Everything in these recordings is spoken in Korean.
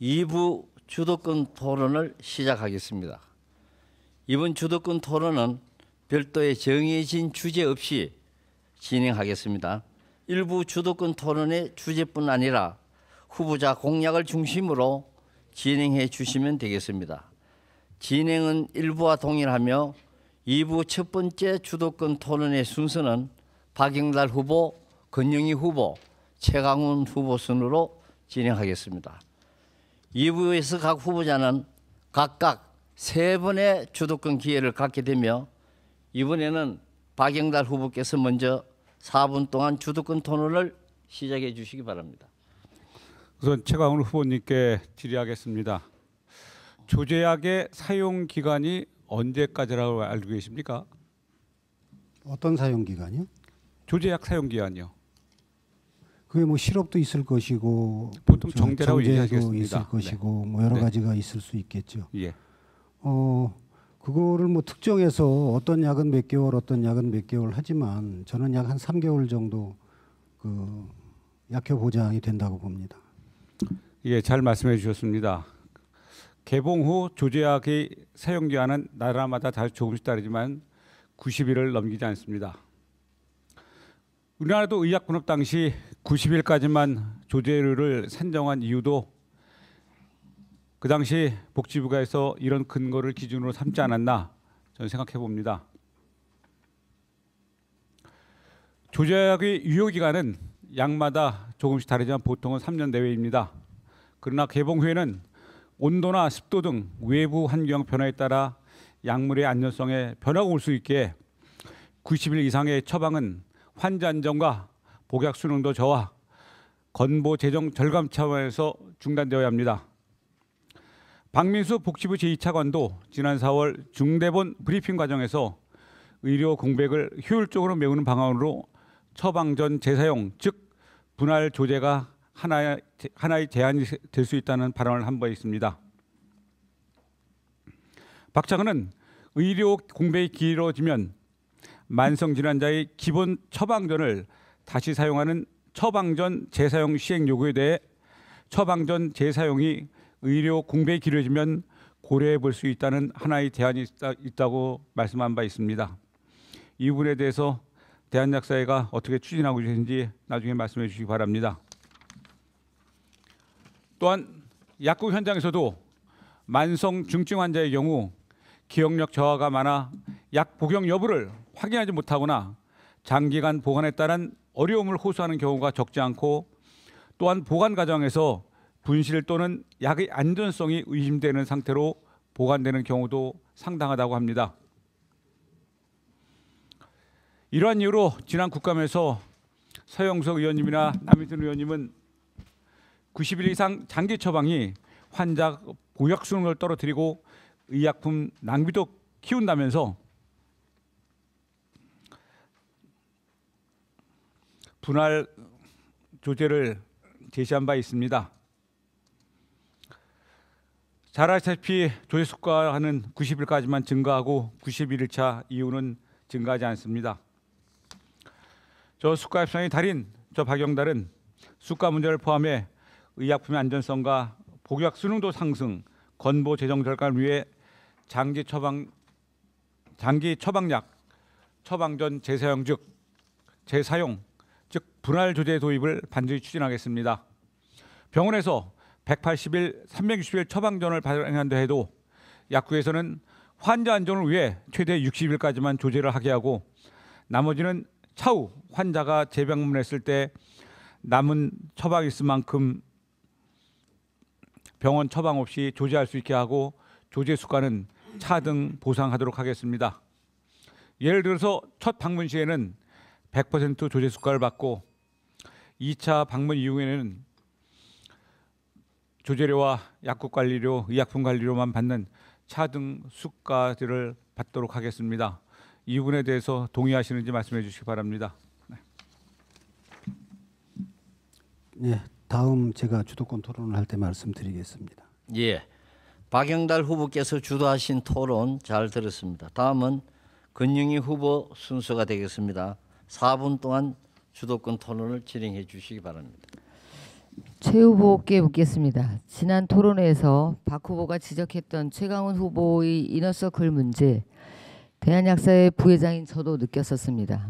2부 주도권 토론을 시작하겠습니다. 이번 주도권 토론은 별도의 정해진 주제 없이 진행하겠습니다. 일부 주도권 토론의 주제뿐 아니라 후보자 공약을 중심으로 진행해 주시면 되겠습니다. 진행은 1부와 동일하며 2부 첫 번째 주도권 토론의 순서는 박영달 후보, 권영희 후보, 최강훈 후보 순으로 진행하겠습니다. 2부에서 각 후보자는 각각 3번의 주도권 기회를 갖게 되며 이번에는 박영달 후보께서 먼저 4분 동안 주도권 토론을 시작해 주시기 바랍니다. 우선 최강훈 후보님께 질의하겠습니다. 조제약의 사용 기간이 언제까지라고 알고 계십니까? 어떤 사용 기간이요? 조제약 사용 기간이요. 그게 뭐 시럽도 있을 것이고 보통 정제라고 정제도 얘기하겠습니다. 있을 것이고 뭐 여러 네. 가지가 있을 수 있겠죠. 예. 그거를 뭐 특정해서 어떤 약은 몇 개월, 어떤 약은 몇 개월 하지만 저는 약 한 3개월 정도 그 약효 보장이 된다고 봅니다. 예, 잘 말씀해 주셨습니다. 개봉 후 조제약의 사용 기한은 나라마다 다 조금씩 다르지만 90일을 넘기지 않습니다. 우리나라도 의약분업 당시 90일까지만 조제를 산정한 이유도 그 당시 복지부가에서 이런 근거를 기준으로 삼지 않았나 저는 생각해 봅니다. 조제약의 유효 기간은 약마다 조금씩 다르지만 보통은 3년 내외입니다. 그러나 개봉 후에는 온도나 습도 등 외부 환경 변화에 따라 약물의 안전성에 변화가 올 수 있기에 90일 이상의 처방은 환자 안전과 복약 수능도 저하, 건보 재정 절감 차원에서 중단되어야 합니다. 박민수 복지부 제2차관도 지난 4월 중대본 브리핑 과정에서 의료 공백을 효율적으로 메우는 방안으로 처방 전 재사용, 즉 분할 조제가 하나의 제한이 될 수 있다는 발언을 한 바 있습니다. 박 차관은 의료 공백이 길어지면 만성 질환자의 기본 처방전을 다시 사용하는 처방전 재사용 시행 요구에 대해 처방전 재사용이 의료 공백이 길어지면 고려해 볼 수 있다는 하나의 제한이 있다고 말씀한 바 있습니다. 이 부분에 대해서 대한약사회가 어떻게 추진하고 계신지 나중에 말씀해 주시기 바랍니다. 또한 약국 현장에서도 만성 중증 환자의 경우 기억력 저하가 많아 약 복용 여부를 확인하지 못하거나 장기간 보관에 따른 어려움을 호소하는 경우가 적지 않고 또한 보관 과정에서 분실 또는 약의 안전성이 의심되는 상태로 보관되는 경우도 상당하다고 합니다. 이러한 이유로 지난 국감에서 서영석 의원님이나 남희순 의원님은 90일 이상 장기 처방이 환자 복약 수능을 떨어뜨리고 의약품 낭비도 키운다면서 분할 조제를 제시한 바 있습니다. 잘 아시다시피 조제 수가는 90일까지만 증가하고 91일차 이후는 증가하지 않습니다. 저 수가 협상의 달인 저 박영달은 수가 문제를 포함해 의약품의 안전성과 복약 수능도 상승, 건보 재정 절감을 위해 장기 처방약, 처방전 재사용 즉 분할 조제 도입을 반드시 추진하겠습니다. 병원에서 180일, 360일 처방전을 발행한다 해도 약국에서는 환자 안전을 위해 최대 60일까지만 조제를 하게 하고 나머지는 차후 환자가 재방문했을 때 남은 처방이 있을 만큼 병원 처방 없이 조제할 수 있게 하고 조제 수가는 차등 보상하도록 하겠습니다. 예를 들어서 첫 방문 시에는 100% 조제 수가를 받고 2차 방문 이후에는 조제료와 약국 관리료, 의약품 관리료만 받는 차등 수가들을 받도록 하겠습니다. 이 부분에 대해서 동의하시는지 말씀해 주시기 바랍니다. 네, 다음 제가 주도권 토론을 할 때 말씀드리겠습니다. 예, 박영달 후보께서 주도하신 토론 잘 들었습니다. 다음은 권영희 후보 순서가 되겠습니다. 4분 동안 주도권 토론을 진행해 주시기 바랍니다. 최 후보께 묻겠습니다. 지난 토론회에서 박 후보가 지적했던 최강훈 후보의 이너서클 문제, 대한약사회 부회장인 저도 느꼈었습니다.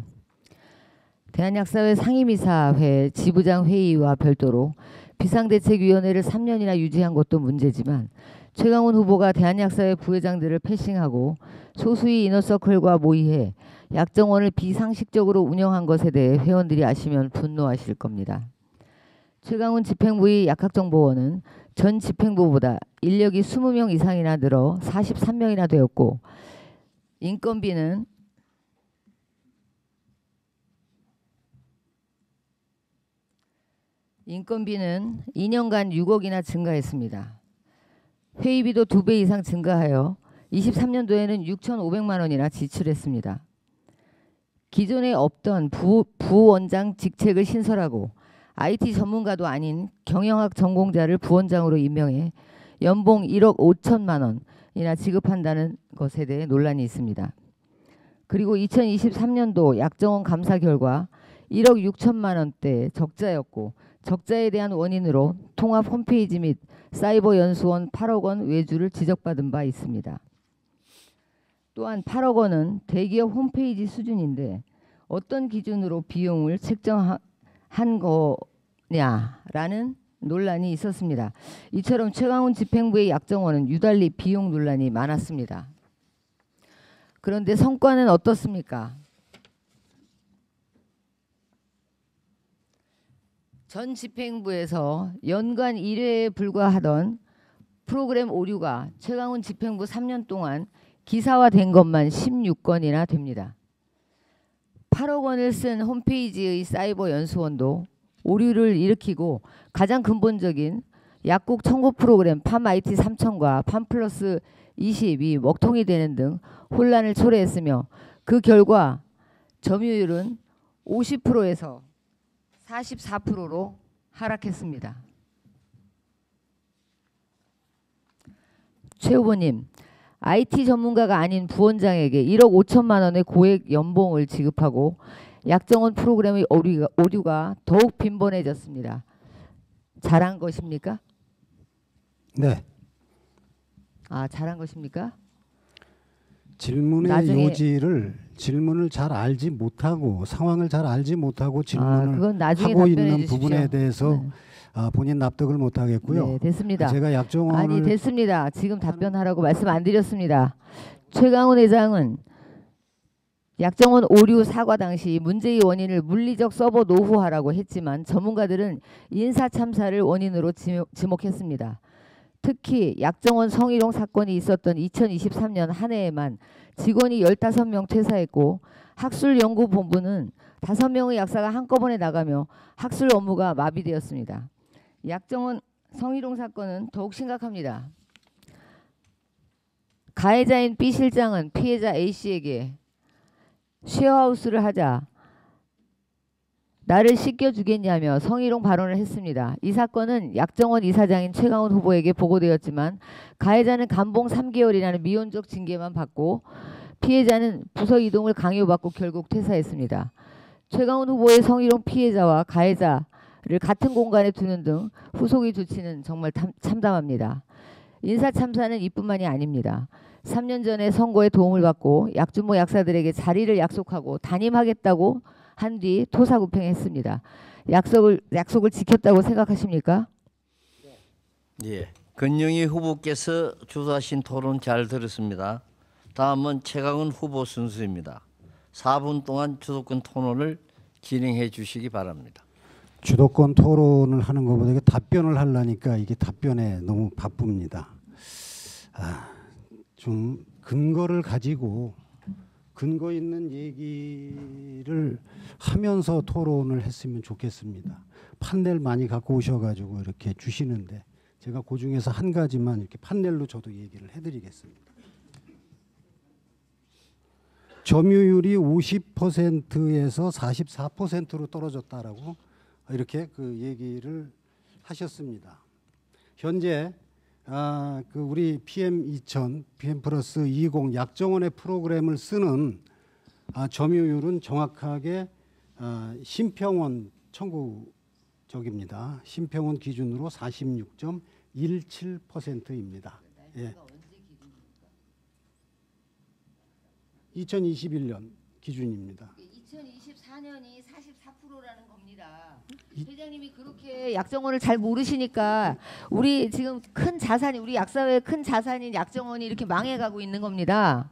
대한약사회 상임이사회 지부장 회의와 별도로 비상대책위원회를 3년이나 유지한 것도 문제지만 최강훈 후보가 대한약사회 부회장들을 패싱하고 소수의 이너서클과 모의해 약정원을 비상식적으로 운영한 것에 대해 회원들이 아시면 분노하실 겁니다. 최강훈 집행부의 약학정보원은 전 집행부보다 인력이 20명 이상이나 늘어 43명이나 되었고 인건비는 인건비는 2년간 6억이나 증가했습니다. 회의비도 2배 이상 증가하여 23년도에는 6,500만 원이나 지출했습니다. 기존에 없던 부원장 직책을 신설하고 IT 전문가도 아닌 경영학 전공자를 부원장으로 임명해 연봉 1억 5천만 원이나 지급한다는 것에 대해 논란이 있습니다. 그리고 2023년도 약정원 감사 결과 1억 6천만 원대 적자였고 적자에 대한 원인으로 통합 홈페이지 및 사이버 연수원 8억 원 외주를 지적받은 바 있습니다. 또한 8억 원은 대기업 홈페이지 수준인데 어떤 기준으로 비용을 책정한 거냐라는 논란이 있었습니다. 이처럼 최강훈 집행부의 약정원은 유달리 비용 논란이 많았습니다. 그런데 성과는 어떻습니까? 전 집행부에서 연간 1회에 불과하던 프로그램 오류가 최강훈 집행부 3년 동안 기사화된 것만 16건이나 됩니다. 8억 원을 쓴 홈페이지의 사이버 연수원도 오류를 일으키고 가장 근본적인 약국 청구 프로그램 팜IT 3000과 팜플러스 20이 먹통이 되는 등 혼란을 초래했으며 그 결과 점유율은 50%에서 44%로 하락했습니다. 최 후보님, IT 전문가가 아닌 부원장에게 1억 5천만 원의 고액 연봉을 지급하고 약정원 프로그램의 오류가 더욱 빈번해졌습니다. 잘한 것입니까? 네. 아, 잘한 것입니까? 질문의 나중에- 요지를 질문을 잘 알지 못하고 상황을 잘 알지 못하고 질문을 그건 나중에 하고 답변해 있는 주십시오. 부분에 대해서 본인 납득을 못하겠고요. 네, 됐습니다. 제가 약정원을 아니, 됐습니다. 지금 답변하라고 말씀 안 드렸습니다. 최강훈 회장은 약정원 오류 사과 당시 문제의 원인을 물리적 서버 노후화라고 했지만 전문가들은 인사참사를 원인으로 지목했습니다. 특히 약정원 성희롱 사건이 있었던 2023년 한 해에만 직원이 15명 퇴사했고 학술연구본부는 5명의 약사가 한꺼번에 나가며 학술 업무가 마비되었습니다. 약정원 성희롱 사건은 더욱 심각합니다. 가해자인 B 실장은 피해자 A 씨에게 쉐어하우스를 하자 나를 씻겨주겠냐며 성희롱 발언을 했습니다. 이 사건은 약정원 이사장인 최강훈 후보에게 보고되었지만 가해자는 감봉 3개월이라는 미온적 징계만 받고 피해자는 부서 이동을 강요받고 결국 퇴사했습니다. 최강훈 후보의 성희롱 피해자와 가해자를 같은 공간에 두는 등 후속의 조치는 정말 참담합니다. 인사참사는 이뿐만이 아닙니다. 3년 전에 선거에 도움을 받고 약주모 약사들에게 자리를 약속하고 단임하겠다고 한 뒤 토사구팽했습니다. 약속을 지켰다고 생각하십니까? 예. 권영희 후보께서 주도하신 토론 잘 들었습니다. 다음은 최강훈 후보 순서입니다. 4분 동안 주도권 토론을 진행해 주시기 바랍니다. 주도권 토론을 하는 것보다 답변을 하려니까 이게 답변에 너무 바쁩니다. 좀 근거를 가지고 근거 있는 얘기를 하면서 토론을 했으면 좋겠습니다. 판넬 많이 갖고 오셔가지고 이렇게 주시는데 제가 그 중에서 한 가지만 이렇게 판넬로 저도 얘기를 해드리겠습니다. 점유율이 50%에서 44%로 떨어졌다라고 이렇게 그 얘기를 하셨습니다. 현재 우리 PM2000, PM 플러스 20 약정원의 프로그램을 쓰는 점유율은 정확하게 심평원 저깁니다. 심평원 기준으로 46.17%입니다. 예. 2021년 기준입니다. 2024년이 44%라는 겁니다. 회장님이 그렇게 약정원을 잘 모르시니까 우리 지금 큰 자산이 우리 약사회의 큰 자산인 약정원이 이렇게 망해가고 있는 겁니다.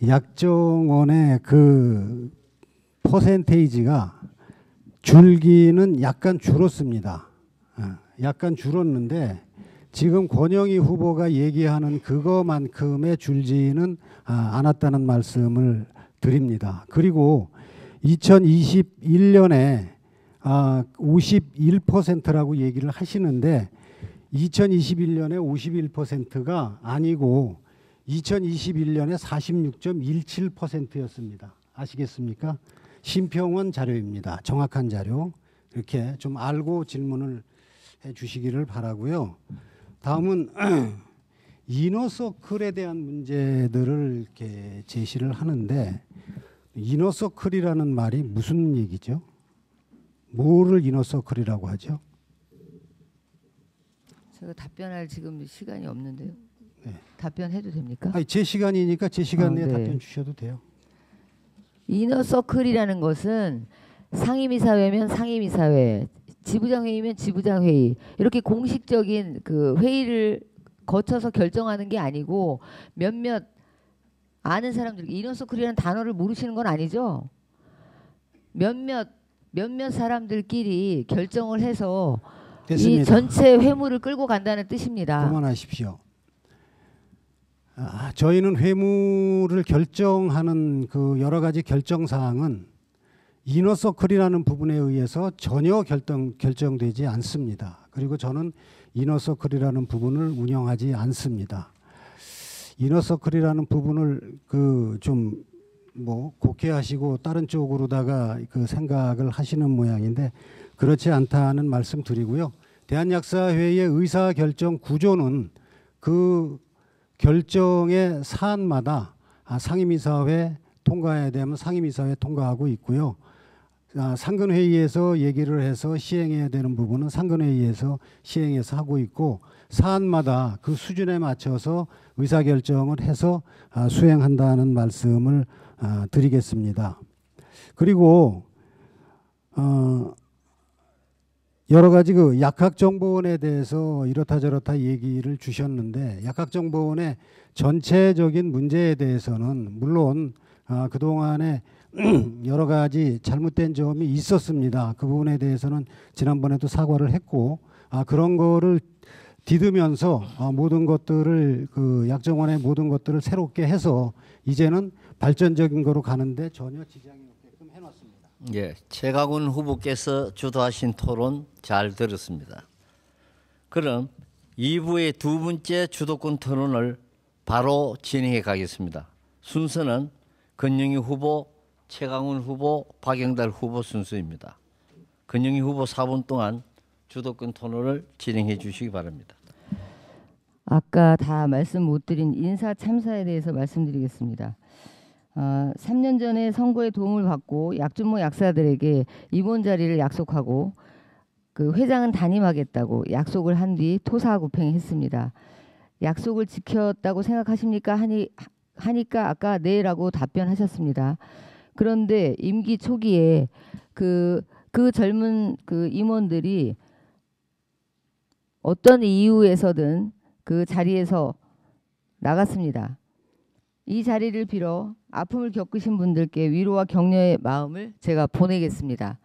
약정원의 그 퍼센테이지가 줄기는 약간 줄었습니다. 약간 줄었는데 지금 권영희 후보가 얘기하는 그거만큼의 줄지는 않았다는 말씀을 드립니다. 그리고 2021년에 51%라고 얘기를 하시는데 2021년에 51%가 아니고 2021년에 46.17%였습니다. 아시겠습니까? 심평원 자료입니다. 정확한 자료. 이렇게 좀 알고 질문을 해 주시기를 바라고요. 다음은 이너서클에 대한 문제들을 이렇게 제시를 하는데 이너서클이라는 말이 무슨 얘기죠? 뭐를 이너서클이라고 하죠? 제가 답변할 지금 시간이 없는데요. 네. 답변해도 됩니까? 아니, 제 시간이니까 제 시간 내에 네. 답변 주셔도 돼요. 이너서클이라는 것은 상임이사회면 상임이사회, 지부장회의면 지부장회의 이렇게 공식적인 그 회의를 거쳐서 결정하는 게 아니고 몇몇 아는 사람들 이너서클이라는 단어를 모르시는 건 아니죠? 몇몇 사람들끼리 결정을 해서 됐습니다. 이 전체 회무를 끌고 간다는 뜻입니다. 그만하십시오. 저희는 회무를 결정하는 그 여러 가지 결정 사항은 이너서클이라는 부분에 의해서 전혀 결정되지 않습니다. 그리고 저는 이너서클이라는 부분을 운영하지 않습니다. 이너서클이라는 부분을 그 좀 뭐 곡해하시고 다른 쪽으로다가 그 생각을 하시는 모양인데 그렇지 않다는 말씀 드리고요. 대한약사회의 의사결정 구조는 그 결정의 사안마다 상임이사회 통과해야 되면 상임이사회 통과하고 있고요. 상근회의에서 얘기를 해서 시행해야 되는 부분은 상근회의에서 시행해서 하고 있고 사안마다 그 수준에 맞춰서 의사결정을 해서 수행한다는 말씀을 드리겠습니다. 그리고 여러 가지 그 약학정보원에 대해서 이렇다 저렇다 얘기를 주셨는데 약학정보원의 전체적인 문제에 대해서는 물론 그동안에 여러 가지 잘못된 점이 있었습니다. 그 부분에 대해서는 지난번에도 사과를 했고 그런 거를 디드면서 모든 것들을 그 약정원의 모든 것들을 새롭게 해서 이제는 발전적인 거로 가는데 전혀 지장이 없게끔 해놨습니다. 예, 최강훈 후보께서 주도하신 토론 잘 들었습니다. 그럼 2부의 두 번째 주도권 토론을 바로 진행해 가겠습니다. 순서는 권영희 후보, 최강훈 후보, 박영달 후보 순서입니다. 권영희 후보 4분 동안 주도권 토론을 진행해 주시기 바랍니다. 아까 다 말씀 못 드린 인사 참사에 대해서 말씀드리겠습니다. 3년 전에 선거에 도움을 받고 약준모 약사들에게 입원 자리를 약속하고 그 회장은 단임하겠다고 약속을 한 뒤 토사구팽했습니다. 약속을 지켰다고 생각하십니까? 하니까 아까 네라고 답변하셨습니다. 그런데 임기 초기에 그 젊은 그 임원들이 어떤 이유에서든 그 자리에서 나갔습니다. 이 자리를 빌어 아픔을 겪으신 분들께 위로와 격려의 마음을 제가 보내겠습니다.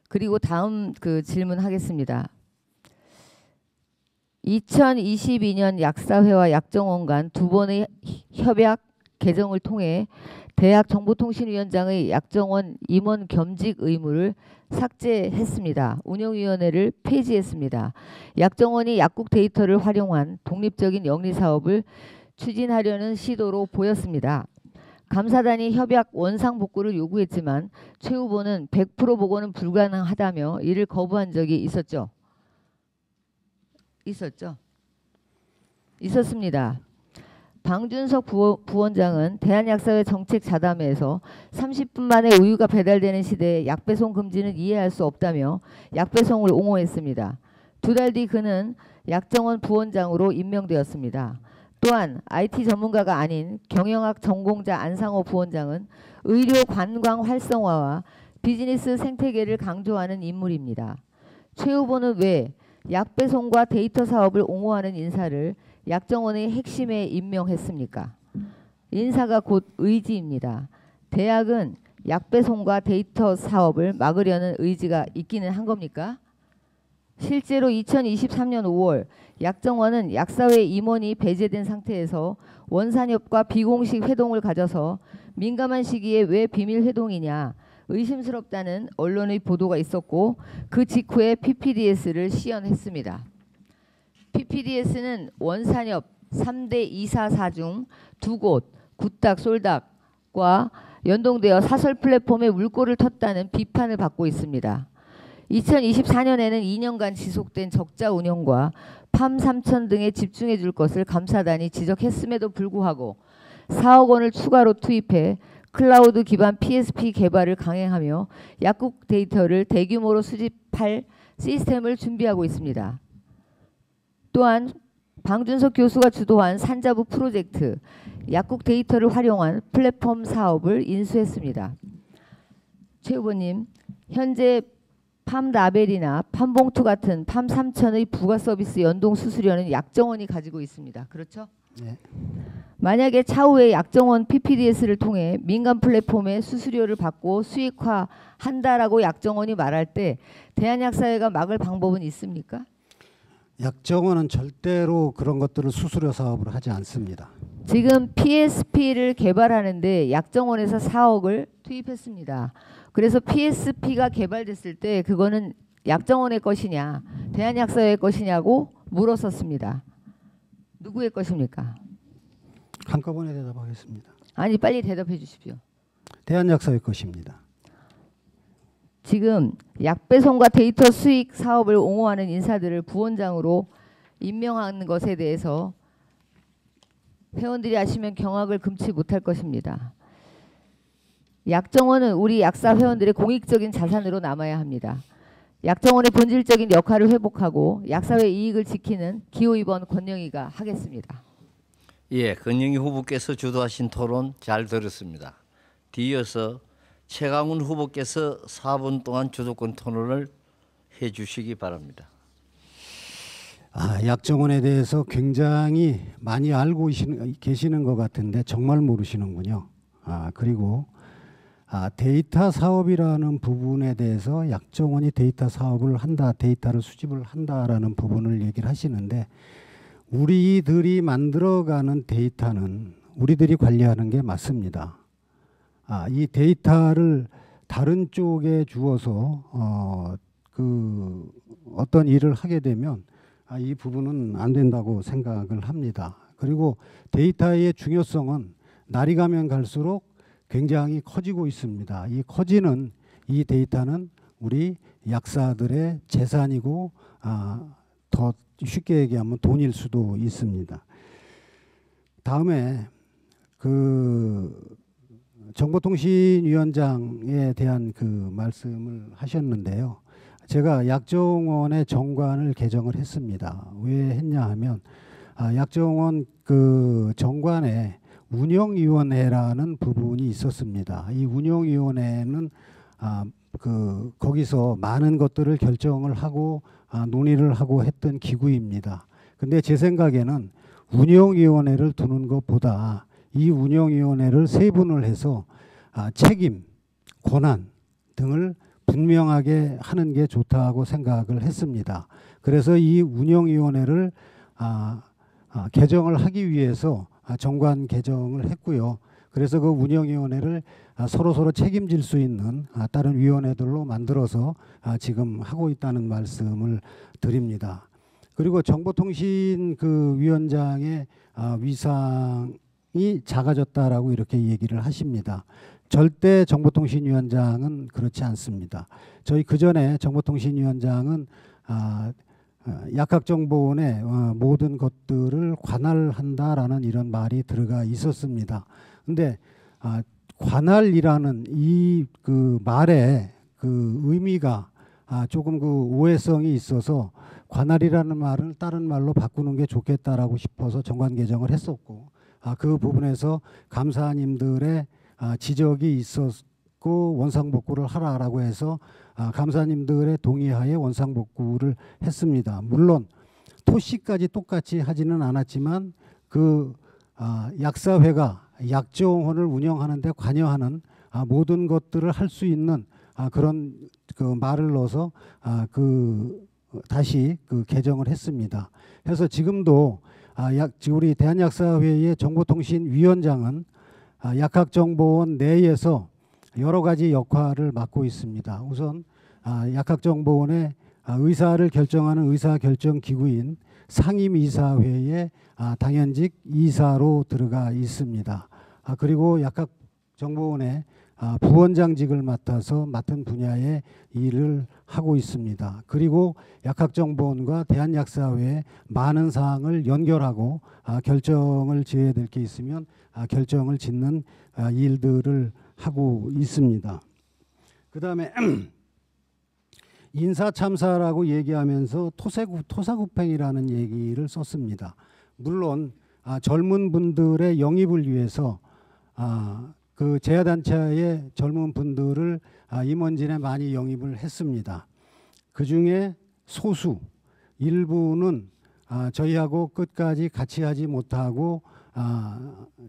그리고 다음 그 질문하겠습니다. 2022년 약사회와 약정원 간 두 번의 협약 개정을 통해 대학정보통신위원장의 약정원 임원 겸직 의무를 삭제했습니다. 운영위원회를 폐지했습니다. 약정원이 약국 데이터를 활용한 독립적인 영리사업을 추진하려는 시도로 보였습니다. 감사단이 협약 원상 복구를 요구했지만 최 후보는 100% 복원은 불가능하다며 이를 거부한 적이 있었죠. 있었습니다. 방준석 부원장은 대한약사회 정책 자담회에서 30분 만에 우유가 배달되는 시대에 약배송 금지는 이해할 수 없다며 약배송을 옹호했습니다. 2달 뒤 그는 약정원 부원장으로 임명되었습니다. 또한 IT 전문가가 아닌 경영학 전공자 안상호 부원장은 의료 관광 활성화와 비즈니스 생태계를 강조하는 인물입니다. 최 후보는 왜 약배송과 데이터 사업을 옹호하는 인사를 약정원의 핵심에 임명했습니까? 인사가 곧 의지입니다. 대학은 약배송과 데이터 사업을 막으려는 의지가 있기는 한 겁니까? 실제로 2023년 5월 약정원은 약사회 임원이 배제된 상태에서 원산협과 비공식 회동을 가져서 민감한 시기에 왜 비밀 회동이냐 의심스럽다는 언론의 보도가 있었고 그 직후에 PPDS를 시연했습니다. PPDS는 원산협 3대 이사사 중 2곳 굿닥 솔닥과 연동되어 사설 플랫폼에 물꼬를 텄다는 비판을 받고 있습니다. 2024년에는 2년간 지속된 적자 운영과 팜 3천 등에 집중해 줄 것을 감사단이 지적했음에도 불구하고 4억 원을 추가로 투입해 클라우드 기반 PSP 개발을 강행하며 약국 데이터를 대규모로 수집할 시스템을 준비하고 있습니다. 또한 방준석 교수가 주도한 산자부 프로젝트 약국 데이터를 활용한 플랫폼 사업을 인수했습니다. 최 후보님, 현재 팜라벨이나 팜봉투 같은 팜 3천의 부가 서비스 연동 수수료는 약정원이 가지고 있습니다. 그렇죠? 네. 만약에 차후에 약정원 PPDS를 통해 민간 플랫폼에 수수료를 받고 수익화한다라고 약정원이 말할 때 대한약사회가 막을 방법은 있습니까? 약정원은 절대로 그런 것들을 수수료 사업을 하지 않습니다. 지금 PSP를 개발하는데 약정원에서 4억을 투입했습니다. 그래서 PSP가 개발됐을 때 그거는 약정원의 것이냐 대한약사회의 것이냐고 물었었습니다. 누구의 것입니까? 한꺼번에 대답하겠습니다. 아니 빨리 대답해 주십시오. 대한약사회 것입니다. 지금 약배송과 데이터 수익 사업을 옹호하는 인사들을 부원장으로 임명하는 것에 대해서 회원들이 아시면 경악을 금치 못할 것입니다. 약정원은 우리 약사 회원들의 공익적인 자산으로 남아야 합니다. 약정원의 본질적인 역할을 회복하고 약사회 이익을 지키는 기호이번 권영희가 하겠습니다. 예, 권영희 후보께서 주도하신 토론 잘 들었습니다. 뒤이어서 최강훈 후보께서 4분 동안 주도권 토론을 해주시기 바랍니다. 약정원에 대해서 굉장히 많이 알고 계시는 것 같은데 정말 모르시는군요. 그리고 데이터 사업이라는 부분에 대해서 약정원이 데이터 사업을 한다, 데이터를 수집을 한다라는 부분을 얘기를 하시는데 우리들이 만들어가는 데이터는 우리들이 관리하는 게 맞습니다. 이 데이터를 다른 쪽에 주어서 어떤 일을 하게 되면 이 부분은 안 된다고 생각을 합니다. 그리고 데이터의 중요성은 날이 가면 갈수록 굉장히 커지고 있습니다. 이 커지는 이 데이터는 우리 약사들의 재산이고 더 쉽게 얘기하면 돈일 수도 있습니다. 다음에 정보통신위원장에 대한 말씀을 하셨는데요. 제가 약정원의 정관을 개정을 했습니다. 왜 했냐 하면 약정원 정관에 운영위원회라는 부분이 있었습니다. 이 운영위원회는 거기서 많은 것들을 결정을 하고 논의를 하고 했던 기구입니다. 근데 제 생각에는 운영위원회를 두는 것보다 이 운영위원회를 세분을 해서 책임, 권한 등을 분명하게 하는 게 좋다고 생각을 했습니다. 그래서 이 운영위원회를 개정을 하기 위해서 정관 개정을 했고요. 그래서 그 운영위원회를 서로 책임질 수 있는 다른 위원회들로 만들어서 지금 하고 있다는 말씀을 드립니다. 그리고 정보통신 위원장의 위상이 작아졌다라고 이렇게 얘기를 하십니다. 절대 정보통신위원장은 그렇지 않습니다. 저희 그전에 정보통신위원장은 약학정보원에 모든 것들을 관할한다라는 이런 말이 들어가 있었습니다. 근데 관할이라는 이 그 말에 그 의미가 조금 그 오해성이 있어서 관할이라는 말을 다른 말로 바꾸는 게 좋겠다라고 싶어서 정관 개정을 했었고, 그 부분에서 감사님들의 지적이 있었고 원상복구를 하라라고 해서 감사님들의 동의하에 원상복구를 했습니다. 물론 토시까지 똑같이 하지는 않았지만 그 약사회가 약정원을 운영하는 데 관여하는 모든 것들을 할 수 있는 그런 그 말을 넣어서 다시 그 개정을 했습니다. 그래서 지금도 우리 대한약사회의 정보통신위원장은 약학정보원 내에서 여러 가지 역할을 맡고 있습니다. 우선 약학정보원의 의사를 결정하는 의사결정기구인 상임이사회의 당연직 이사로 들어가 있습니다. 그리고 약학정보원의 부원장직을 맡아서 맡은 분야의 일을 하고 있습니다. 그리고 약학정보원과 대한약사회의 많은 사항을 연결하고 결정을 지어야 될 게 있으면 결정을 짓는 일들을 하고 있습니다. 그 다음에 인사참사라고 얘기하면서 토사구팽이라는 얘기를 썼습니다. 물론 젊은 분들의 영입을 위해서 그 제야단체의 젊은 분들을 임원진에 많이 영입을 했습니다. 그 중에 소수 일부는 저희하고 끝까지 같이 하지 못하고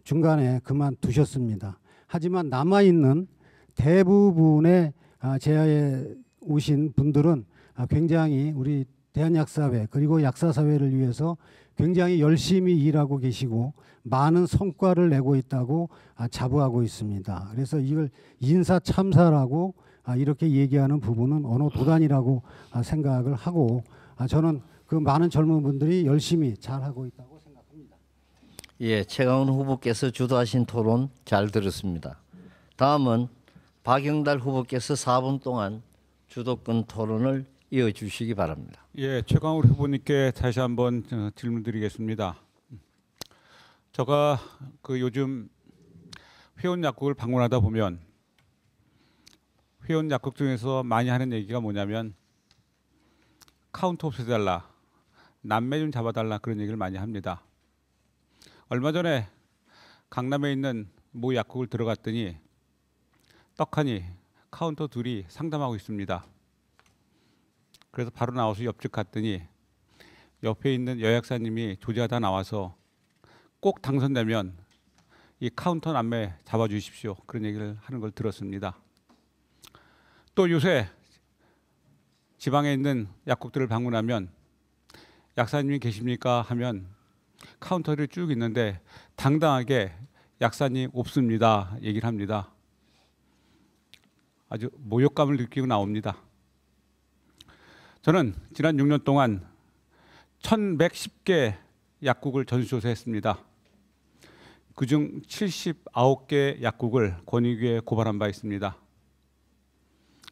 중간에 그만두셨습니다. 하지만 남아있는 대부분의 제야에 오신 분들은 굉장히 우리 대한약사회 그리고 약사사회를 위해서 굉장히 열심히 일하고 계시고 많은 성과를 내고 있다고 자부하고 있습니다. 그래서 이걸 인사참사라고 이렇게 얘기하는 부분은 언어 도단이라고 생각을 하고 저는 그 많은 젊은 분들이 열심히 잘하고 있다고 생각합니다. 예, 최강훈 후보께서 주도하신 토론 잘 들었습니다. 다음은 박영달 후보께서 4분 동안 주도권 토론을 이어주시기 바랍니다. 예, 최강훈 후보님께 다시 한번 질문드리겠습니다. 제가 그 요즘 회원 약국을 방문하다 보면 회원 약국 중에서 많이 하는 얘기가 뭐냐면 카운터 없애달라, 남매 좀 잡아달라 그런 얘기를 많이 합니다. 얼마 전에 강남에 있는 모 약국을 들어갔더니 떡하니 카운터 둘이 상담하고 있습니다. 그래서 바로 나와서 옆집 갔더니 옆에 있는 여약사님이 조제하다 나와서 꼭 당선되면 이 카운터 남매 잡아주십시오 그런 얘기를 하는 걸 들었습니다. 또 요새 지방에 있는 약국들을 방문하면 약사님이 계십니까 하면 카운터를 쭉 있는데 당당하게 약사님 없습니다 얘기를 합니다. 아주 모욕감을 느끼고 나옵니다. 저는 지난 6년 동안 1110개 약국을 전수조사했습니다. 그중 79개 약국을 권익위에 고발한 바 있습니다.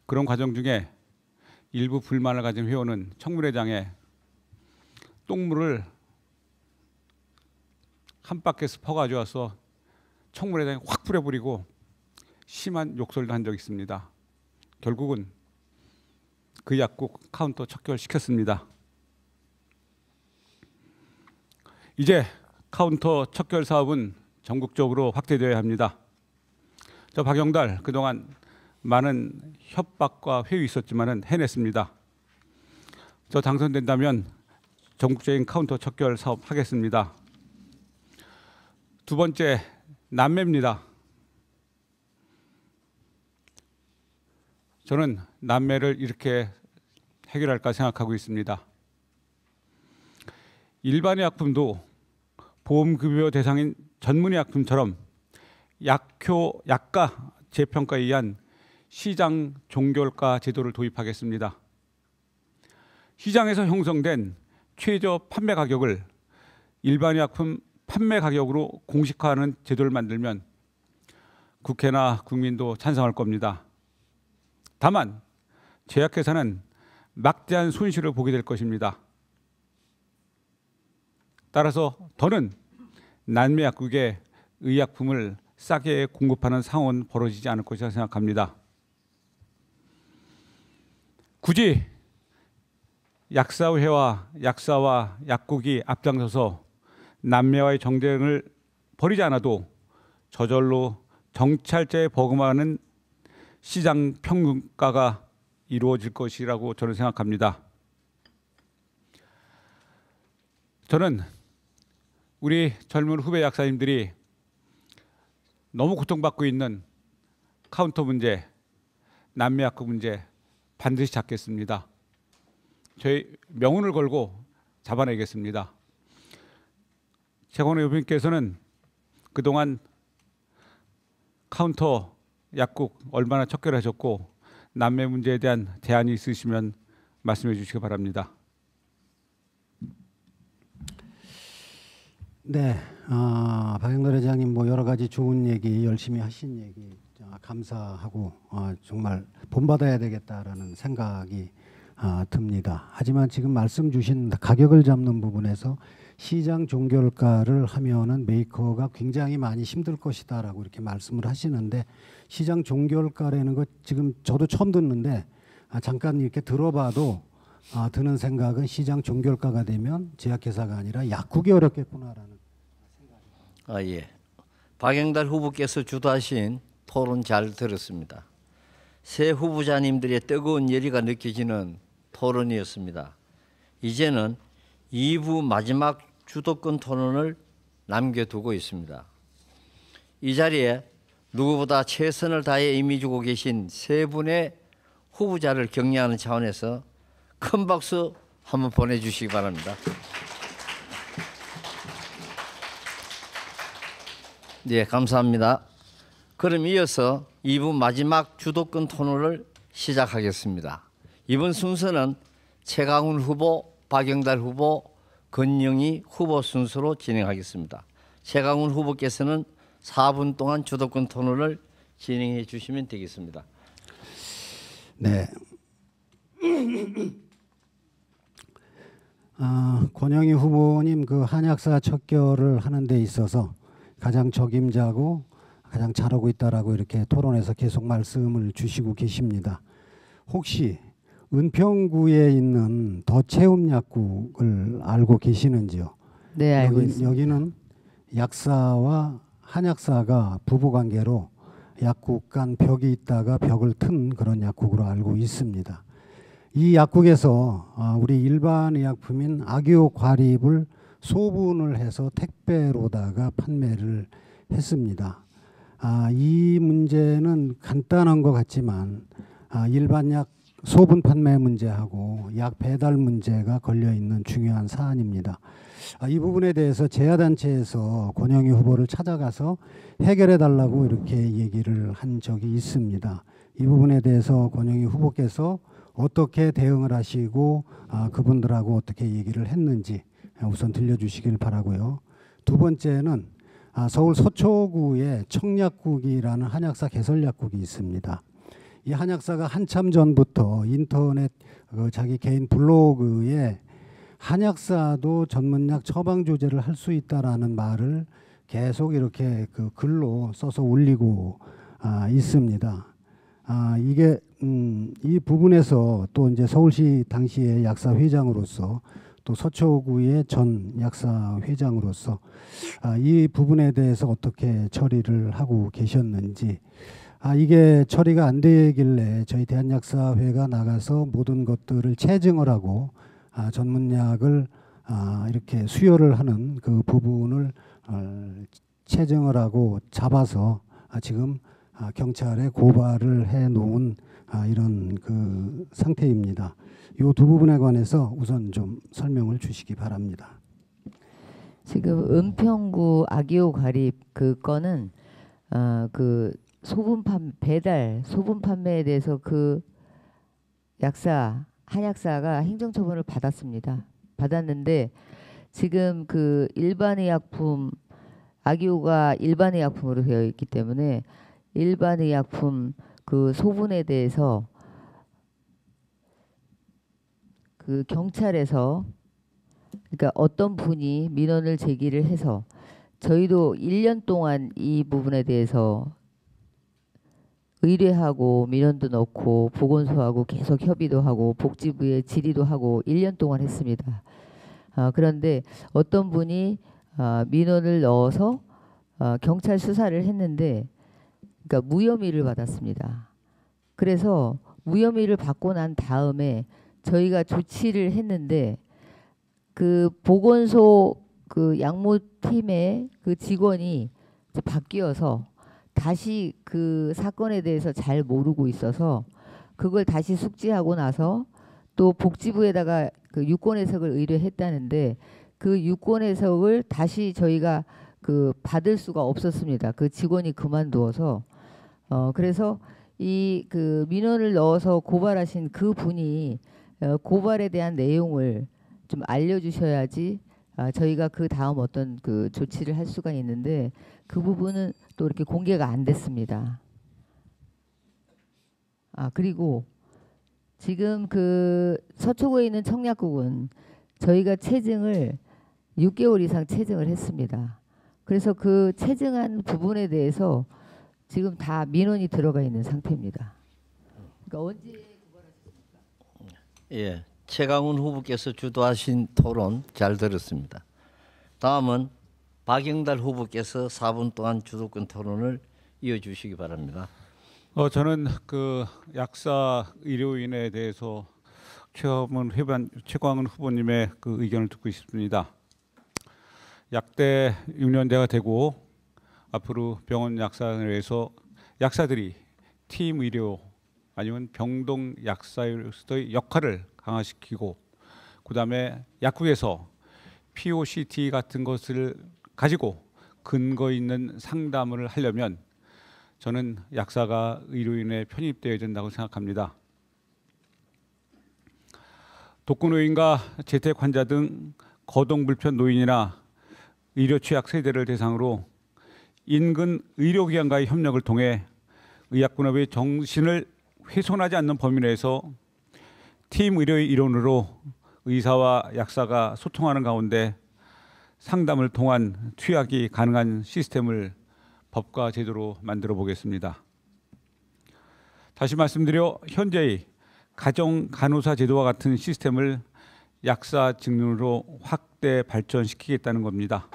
그런 과정 중에 일부 불만을 가진 회원은 청문회장에 똥물을 한 바켓을 퍼가져와서 청문회장에 확 뿌려버리고 심한 욕설도 한 적이 있습니다. 결국은 그 약국 카운터 척결시켰습니다. 이제 카운터 척결 사업은 전국적으로 확대되어야 합니다. 저 박영달 그동안 많은 협박과 회유 있었지만은 해냈습니다. 저 당선된다면 전국적인 카운터 척결 사업 하겠습니다. 두 번째, 남매입니다. 저는 남매를 이렇게 해결할까 생각하고 있습니다. 일반의 약품도 보험급여 대상인 전문의 약품처럼 약가 재평가에 의한 시장 종결가 제도를 도입하겠습니다. 시장에서 형성된 최저 판매 가격을 일반 약품 판매 가격으로 공식화하는 제도를 만들면 국회나 국민도 찬성할 겁니다. 다만 제약회사는 막대한 손실을 보게 될 것입니다. 따라서 더는 남미 약국에 의약품을 싸게 공급하는 상황은 벌어지지 않을 것이라 생각합니다. 굳이 약사회와 약사와 약국이 앞장서서 남매와의 정쟁을 벌이지 않아도 저절로 정찰제에 버금하는 시장 평균가가 이루어질 것이라고 저는 생각합니다. 저는 우리 젊은 후배 약사님들이 너무 고통받고 있는 카운터 문제, 남매 약국 문제 반드시 잡겠습니다. 저희 명운을 걸고 잡아내겠습니다. 최건호 의원님께서는 그동안 카운터 약국 얼마나 척결하셨고 남매 문제에 대한 대안이 있으시면 말씀해 주시기 바랍니다. 네, 박영달 회장님 뭐 여러 가지 좋은 얘기, 열심히 하신 얘기 감사하고 정말 본받아야 되겠다라는 생각이 듭니다. 하지만 지금 말씀 주신 가격을 잡는 부분에서 시장 종결가를 하면은 메이커가 굉장히 많이 힘들 것이다라고 이렇게 말씀을 하시는데, 시장 종결가라는 것 지금 저도 처음 듣는데 잠깐 이렇게 들어봐도 드는 생각은 시장 종결가가 되면 제약회사가 아니라 약국이 어렵겠구나라는 생각이. 예. 박영달 후보께서 주도하신 토론 잘 들었습니다. 새 후보자님들의 뜨거운 열의가 느껴지는 토론이었습니다. 이제는 2부 마지막 주도권 토론을 남겨두고 있습니다. 이 자리에 누구보다 최선을 다해 임해주고 계신 세 분의 후보자를 격려하는 차원에서 큰 박수 한번 보내주시기 바랍니다. 네, 감사합니다. 그럼 이어서 2부 마지막 주도권 토론을 시작하겠습니다. 이번 순서는 최강훈 후보, 박영달 후보, 건영희 후보 순서로 진행하겠습니다. 최강훈 후보께서는 4분 동안 주도권 토론을 진행해 주시면 되겠습니다. 네. 권영희 후보님 그 한약사 척결을 하는 데 있어서 가장 적임자고 가장 잘하고 있다라고 이렇게 토론에서 계속 말씀을 주시고 계십니다. 혹시 은평구에 있는 더체험약국을 알고 계시는지요? 네, 알고 있습니다. 여기는 약사와 한약사가 부부관계로 약국 간 벽이 있다가 벽을 튼 그런 약국으로 알고 있습니다. 이 약국에서 우리 일반 의약품인 아기오 과립을 소분을 해서 택배로다가 판매를 했습니다. 이 문제는 간단한 것 같지만 일반 약 소분 판매 문제하고 약 배달 문제가 걸려 있는 중요한 사안입니다. 이 부분에 대해서 제야단체에서 권영희 후보를 찾아가서 해결해 달라고 이렇게 얘기를 한 적이 있습니다. 이 부분에 대해서 권영희 후보께서 어떻게 대응을 하시고 그분들하고 어떻게 얘기를 했는지 우선 들려주시길 바라고요. 두 번째는 서울 서초구에 청약국이라는 한약사 개설약국이 있습니다. 이 한약사가 한참 전부터 인터넷 자기 개인 블로그에 한약사도 전문약 처방 조제를 할 수 있다라는 말을 계속 이렇게 그 글로 써서 올리고 있습니다. 이게 이 부분에서 또 이제 서울시 당시의 약사 회장으로서 또 서초구의 전 약사 회장으로서 이 부분에 대해서 어떻게 처리를 하고 계셨는지, 이게 처리가 안 되길래 저희 대한약사회가 나가서 모든 것들을 체증을 하고 전문약을 이렇게 수여를 하는 그 부분을 체증을 하고 잡아서 지금 경찰에 고발을 해 놓은 이런 그 상태입니다. 이 두 부분에 관해서 우선 좀 설명을 주시기 바랍니다. 지금 은평구 아기오 과립 그 건은 그 소분 배달 소분 판매에 대해서 그 약사 한약사가 행정처분을 받았는데 지금 그 일반의약품 아기오가 일반의약품으로 되어 있기 때문에 일반의약품 그 소분에 대해서 그 경찰에서 그러니까 어떤 분이 민원을 제기를 해서 저희도 1년 동안 이 부분에 대해서 의뢰하고 민원도 넣고 보건소하고 계속 협의도 하고 복지부에 질의도 하고 1년 동안 했습니다. 그런데 어떤 분이 민원을 넣어서 경찰 수사를 했는데 그러니까 무혐의를 받았습니다. 그래서 무혐의를 받고 난 다음에 저희가 조치를 했는데 그 보건소 그 양모팀의 그 직원이 이제 바뀌어서 다시 그 사건에 대해서 잘 모르고 있어서 그걸 다시 숙지하고 나서 또 복지부에다가 그 유권 해석을 의뢰했다는데 그 유권 해석을 다시 저희가 그 받을 수가 없었습니다. 그 직원이 그만두어서 그래서 이 그 민원을 넣어서 고발하신 그 분이 고발에 대한 내용을 좀 알려주셔야지 저희가 그 다음 어떤 그 조치를 할 수가 있는데 그 부분은 또 이렇게 공개가 안 됐습니다. 그리고 지금 그 서초구에 있는 청약국은 저희가 체증을 6개월 이상 체증을 했습니다. 그래서 그 체증한 부분에 대해서 지금 다 민원이 들어가 있는 상태입니다. 그러니까 언제 예, 최강훈 후보께서 주도하신 토론 잘 들었습니다. 다음은 박영달 후보께서 4분 동안 주도권 토론을 이어주시기 바랍니다. 저는 그 약사 의료인에 대해서 최광훈 후보님의 그 의견을 듣고 싶습니다. 약대 6년대가 되고 앞으로 병원 약사회에서 약사들이 팀 의료 아니면 병동 약사로서의 역할을 강화시키고 그다음에 약국에서 POCT 같은 것을 가지고 근거 있는 상담을 하려면 저는 약사가 의료인에 편입되어야 된다고 생각합니다. 독거노인과 재택 환자 등 거동불편 노인이나 의료 취약 세대를 대상으로 인근 의료기관과의 협력을 통해 의학분업의 정신을 훼손하지 않는 범위 내에서 팀 의료의 일원으로 의사와 약사가 소통하는 가운데 상담을 통한 투약이 가능한 시스템을 법과 제도로 만들어 보겠습니다. 다시 말씀드려 현재의 가정 간호사 제도와 같은 시스템을 약사 직능으로 확대 발전시키겠다는 겁니다.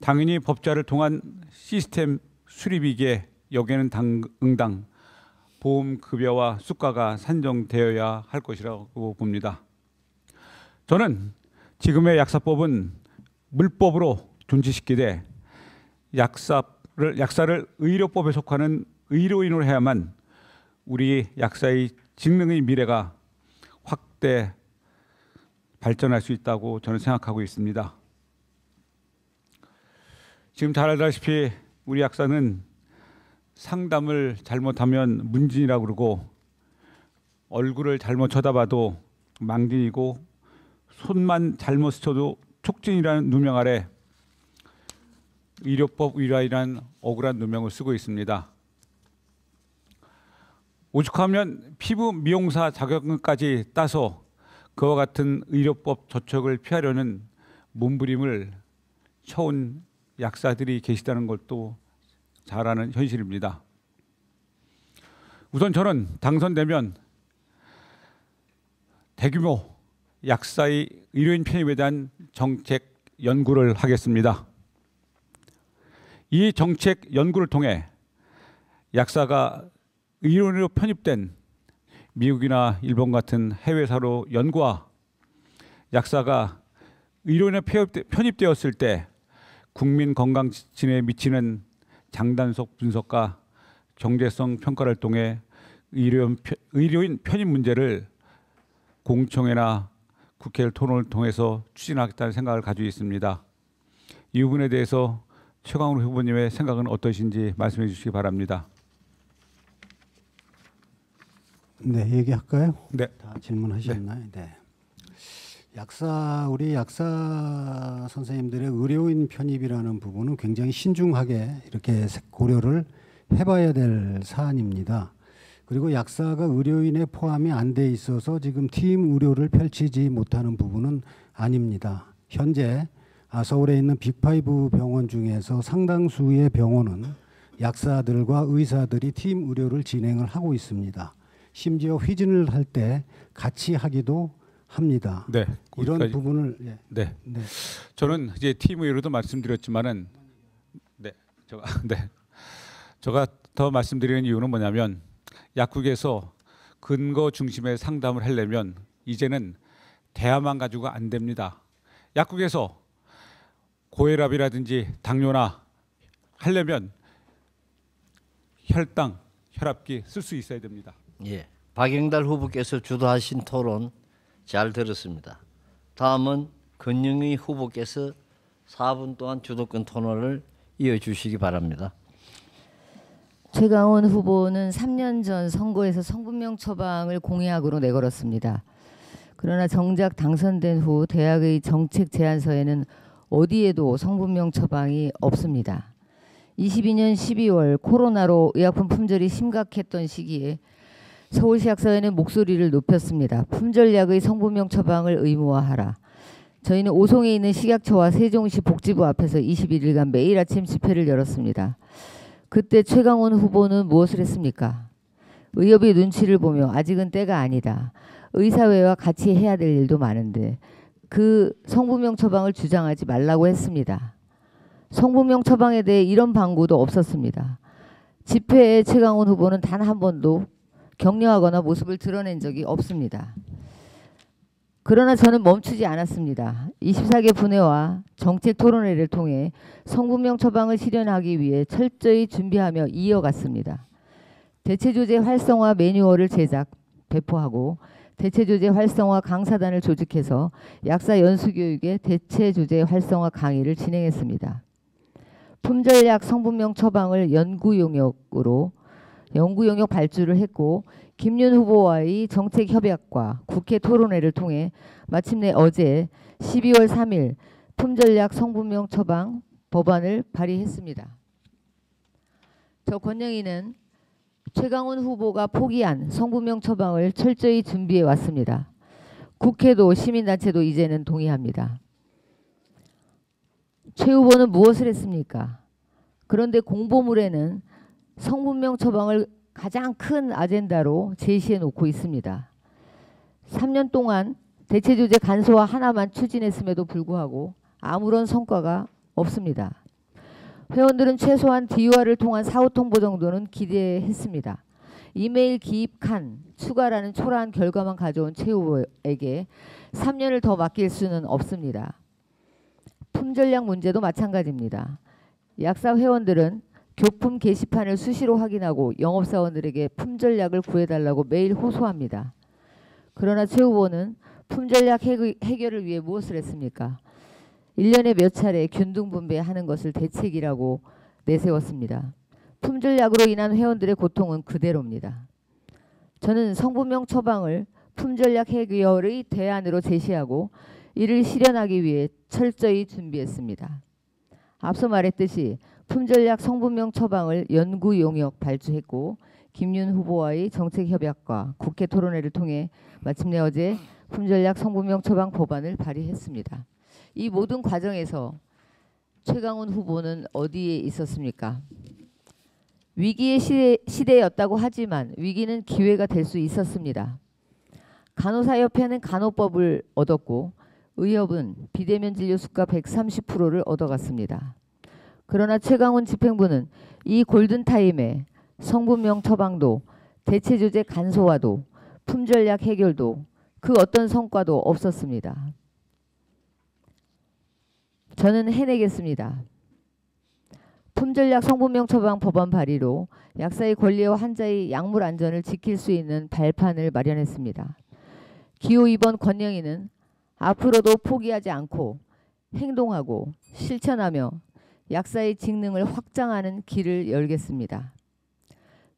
당연히 법제화를 통한 시스템 수립이기에 여기에는 응당 보험급여와 수가가 산정되어야 할 것이라고 봅니다. 저는 지금의 약사법은 물법으로 존치시키되 약사를 의료법에 속하는 의료인으로 해야만 우리 약사의 직능의 미래가 확대 발전할 수 있다고 저는 생각하고 있습니다. 지금 잘 알다시피 우리 약사는 상담을 잘못하면 문진이라고 그러고 얼굴을 잘못 쳐다봐도 망진이고 손만 잘못 스쳐도 촉진이라는 누명 아래 의료법 위반이라는 억울한 누명을 쓰고 있습니다. 오죽하면 피부 미용사 자격증까지 따서 그와 같은 의료법 저촉을 피하려는 몸부림을 쳐온 약사들이 계시다는 것도 잘 아는 현실입니다. 우선 저는 당선되면 대규모 약사의 의료인 편입에 대한 정책 연구를 하겠습니다. 이 정책 연구를 통해 약사가 의료인으로 편입된 미국이나 일본 같은 해외사로 연구와 약사가 의료인에 편입되었을 때 국민 건강 지진에 미치는 장단속 분석과 경제성 평가를 통해 의료인 편입 문제를 공청회나 국회 토론을 통해서 추진하겠다는 생각을 가지고 있습니다. 이 부분에 대해서 최광훈 후보님의 생각은 어떠신지 말씀해 주시기 바랍니다. 네, 얘기할까요? 네. 다 질문하셨나요? 네. 우리 약사 선생님들의 의료인 편입이라는 부분은 굉장히 신중하게 이렇게 고려를 해봐야 될 사안입니다. 그리고 약사가 의료인에 포함이 안 돼 있어서 지금 팀 의료를 펼치지 못하는 부분은 아닙니다. 현재 서울에 있는 빅5 병원 중에서 상당수의 병원은 약사들과 의사들이 팀 의료를 진행을 하고 있습니다. 심지어 회진을 할 때 같이 하기도 합니다. 네, 이런 거기까지. 부분을 네. 네. 저는 이제 팀 의료도 말씀드렸지만은 제가 더 말씀드리는 이유는 뭐냐면 약국에서 근거 중심의 상담을 하려면 이제는 대화만 가지고 안 됩니다. 약국에서 고혈압이라든지 당뇨나 하려면 혈당, 혈압기 쓸 수 있어야 됩니다. 예, 박영달 후보께서 주도하신 토론 잘 들었습니다. 다음은 권영희 후보께서 4분 동안 주도권 토론을 이어주시기 바랍니다. 최강원 후보는 3년 전 선거에서 성분명 처방을 공약으로 내걸었습니다. 그러나 정작 당선된 후 대학의 정책 제안서에는 어디에도 성분명 처방이 없습니다. 22년 12월 코로나로 의약품 품절이 심각했던 시기에 서울시약사회는 목소리를 높였습니다. 품절약의 성분명 처방을 의무화하라. 저희는 오송에 있는 식약처와 세종시 복지부 앞에서 21일간 매일 아침 집회를 열었습니다. 그때 최강원 후보는 무엇을 했습니까? 의협의 눈치를 보며 아직은 때가 아니다. 의사회와 같이 해야 될 일도 많은데 그 성분명 처방을 주장하지 말라고 했습니다. 성분명 처방에 대해 이런 방구도 없었습니다. 집회에 최강원 후보는 단 한 번도 격려하거나 모습을 드러낸 적이 없습니다. 그러나 저는 멈추지 않았습니다. 24개 분회와 정책 토론회를 통해 성분명 처방을 실현하기 위해 철저히 준비하며 이어갔습니다. 대체조제 활성화 매뉴얼을 제작, 배포하고 대체조제 활성화 강사단을 조직해서 약사 연수교육의 대체조제 활성화 강의를 진행했습니다. 품절약 성분명 처방을 연구용역 발주를 했고 김윤 후보와의 정책협약과 국회 토론회를 통해 마침내 어제 12월 3일 품절약 성분명 처방 법안을 발의했습니다. 저 권영희는 최강원 후보가 포기한 성분명 처방을 철저히 준비해 왔습니다. 국회도 시민단체도 이제는 동의합니다. 최 후보는 무엇을 했습니까? 그런데 공보물에는 성분명 처방을 가장 큰 아젠다로 제시해 놓고 있습니다. 3년 동안 대체조제 간소화 하나만 추진했음에도 불구하고 아무런 성과가 없습니다. 회원들은 최소한 DUR을 통한 사후 통보 정도는 기대했습니다. 이메일 기입 칸 추가라는 초라한 결과만 가져온 최 후보에게 3년을 더 맡길 수는 없습니다. 품절량 문제도 마찬가지입니다. 약사 회원들은 교품 게시판을 수시로 확인하고 영업사원들에게 품절약을 구해달라고 매일 호소합니다. 그러나 최 후보는 품절약 해결을 위해 무엇을 했습니까? 1년에 몇 차례 균등분배하는 것을 대책이라고 내세웠습니다. 품절약으로 인한 회원들의 고통은 그대로입니다. 저는 성분명 처방을 품절약 해결의 대안으로 제시하고 이를 실현하기 위해 철저히 준비했습니다. 앞서 말했듯이 품절약 성분명 처방을 연구용역 발주했고 김윤 후보와의 정책협약과 국회 토론회를 통해 마침내 어제 품절약 성분명 처방 법안을 발의했습니다. 이 모든 과정에서 최강원 후보는 어디에 있었습니까? 위기의 시대였다고 하지만 위기는 기회가 될 수 있었습니다. 간호사협회는 간호법을 얻었고 의협은 비대면 진료 수가 130%를 얻어갔습니다. 그러나 최강원 집행부는 이 골든타임에 성분명 처방도 대체조제 간소화도 품절약 해결도 그 어떤 성과도 없었습니다. 저는 해내겠습니다. 품절약 성분명 처방 법안 발의로 약사의 권리와 환자의 약물 안전을 지킬 수 있는 발판을 마련했습니다. 기호 2번 권영희는 앞으로도 포기하지 않고 행동하고 실천하며 약사의 직능을 확장하는 길을 열겠습니다.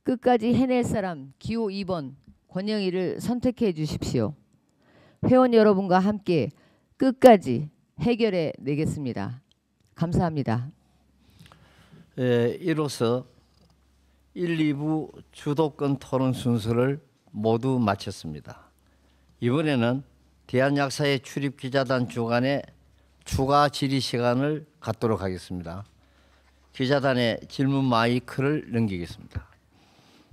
끝까지 해낼 사람 기호 2번 권영희를 선택해 주십시오. 회원 여러분과 함께 끝까지 해결해 내겠습니다. 감사합니다. 이로써 1, 2부 주도권 토론 순서를 모두 마쳤습니다. 이번에는 대한약사회 출입기자단 주관의 추가 질의 시간을 갖도록 하겠습니다. 기자단의 질문 마이크를 넘기겠습니다.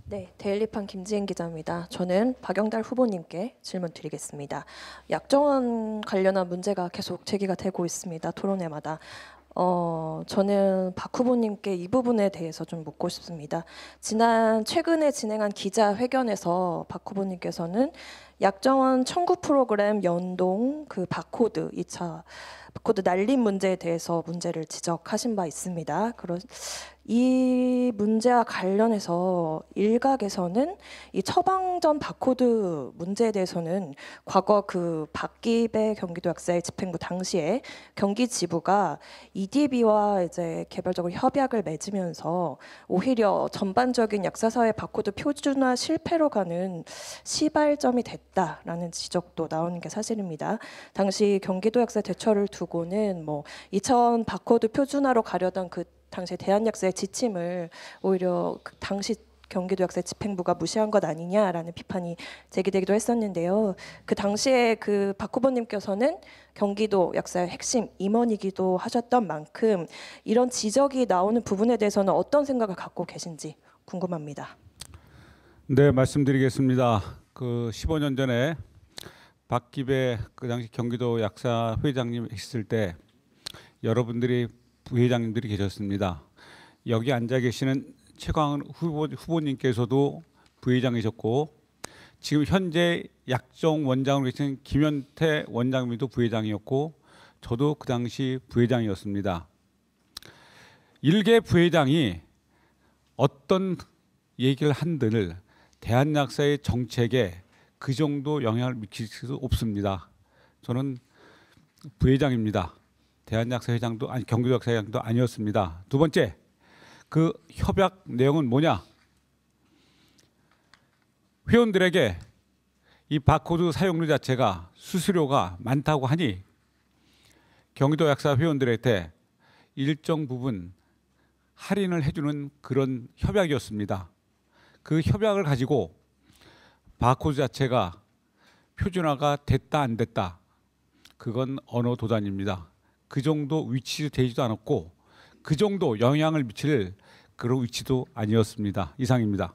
네, 데일리판 김지은 기자입니다. 저는 박영달 후보님께 질문 드리겠습니다. 약정원 관련한 문제가 계속 제기가 되고 있습니다. 토론회마다. 저는 박 후보님께 이 부분에 대해서 좀 묻고 싶습니다. 최근에 진행한 기자회견에서 박 후보님께서는 약정원 청구 프로그램 연동 그 바코드 2차 바코드 날림 문제에 대해서 문제를 지적하신 바 있습니다. 이 문제와 관련해서 일각에서는 이 처방전 바코드 문제에 대해서는 과거 그 박기배 경기도약사회 집행부 당시에 경기지부가 EDB와 이제 개별적으로 협약을 맺으면서 오히려 전반적인 약사사회 바코드 표준화 실패로 가는 시발점이 됐다라는 지적도 나오는 게 사실입니다. 당시 경기도약사 대처를 두고는 뭐 2000 바코드 표준화로 가려던 그 당시 대한약사의 지침을 오히려 그 당시 경기도약사 집행부가 무시한 것 아니냐라는 비판이 제기되기도 했었는데요. 그 당시에 그 박 후보님께서는 경기도 약사의 핵심 임원이기도 하셨던 만큼 이런 지적이 나오는 부분에 대해서는 어떤 생각을 갖고 계신지 궁금합니다. 네, 말씀드리겠습니다. 그 15년 전에 박기배 그 당시 경기도 약사 회장님 했을 때 여러분들이 부회장님들이 계셨습니다. 여기 앉아 계시는 최광은 후보님께서도 부회장이셨고 지금 현재 약정 원장으로 계신 김현태 원장님도 부회장이었고 저도 그 당시 부회장이었습니다. 일개 부회장이 어떤 얘기를 한들 대한약사의 정책에 그 정도 영향을 미칠 수 없습니다. 저는 부회장입니다. 대한약사 회장도 아니 경기도약사 회장도 아니었습니다. 두 번째, 그 협약 내용은 뭐냐? 회원들에게 이 바코드 사용료 자체가 수수료가 많다고 하니 경기도약사 회원들한테 일정 부분 할인을 해주는 그런 협약이었습니다. 그 협약을 가지고 바코드 자체가 표준화가 됐다 안 됐다, 그건 언어 도단입니다. 그 정도 위치도 되지도 않았고 그 정도 영향을 미칠 그런 위치도 아니었습니다. 이상입니다.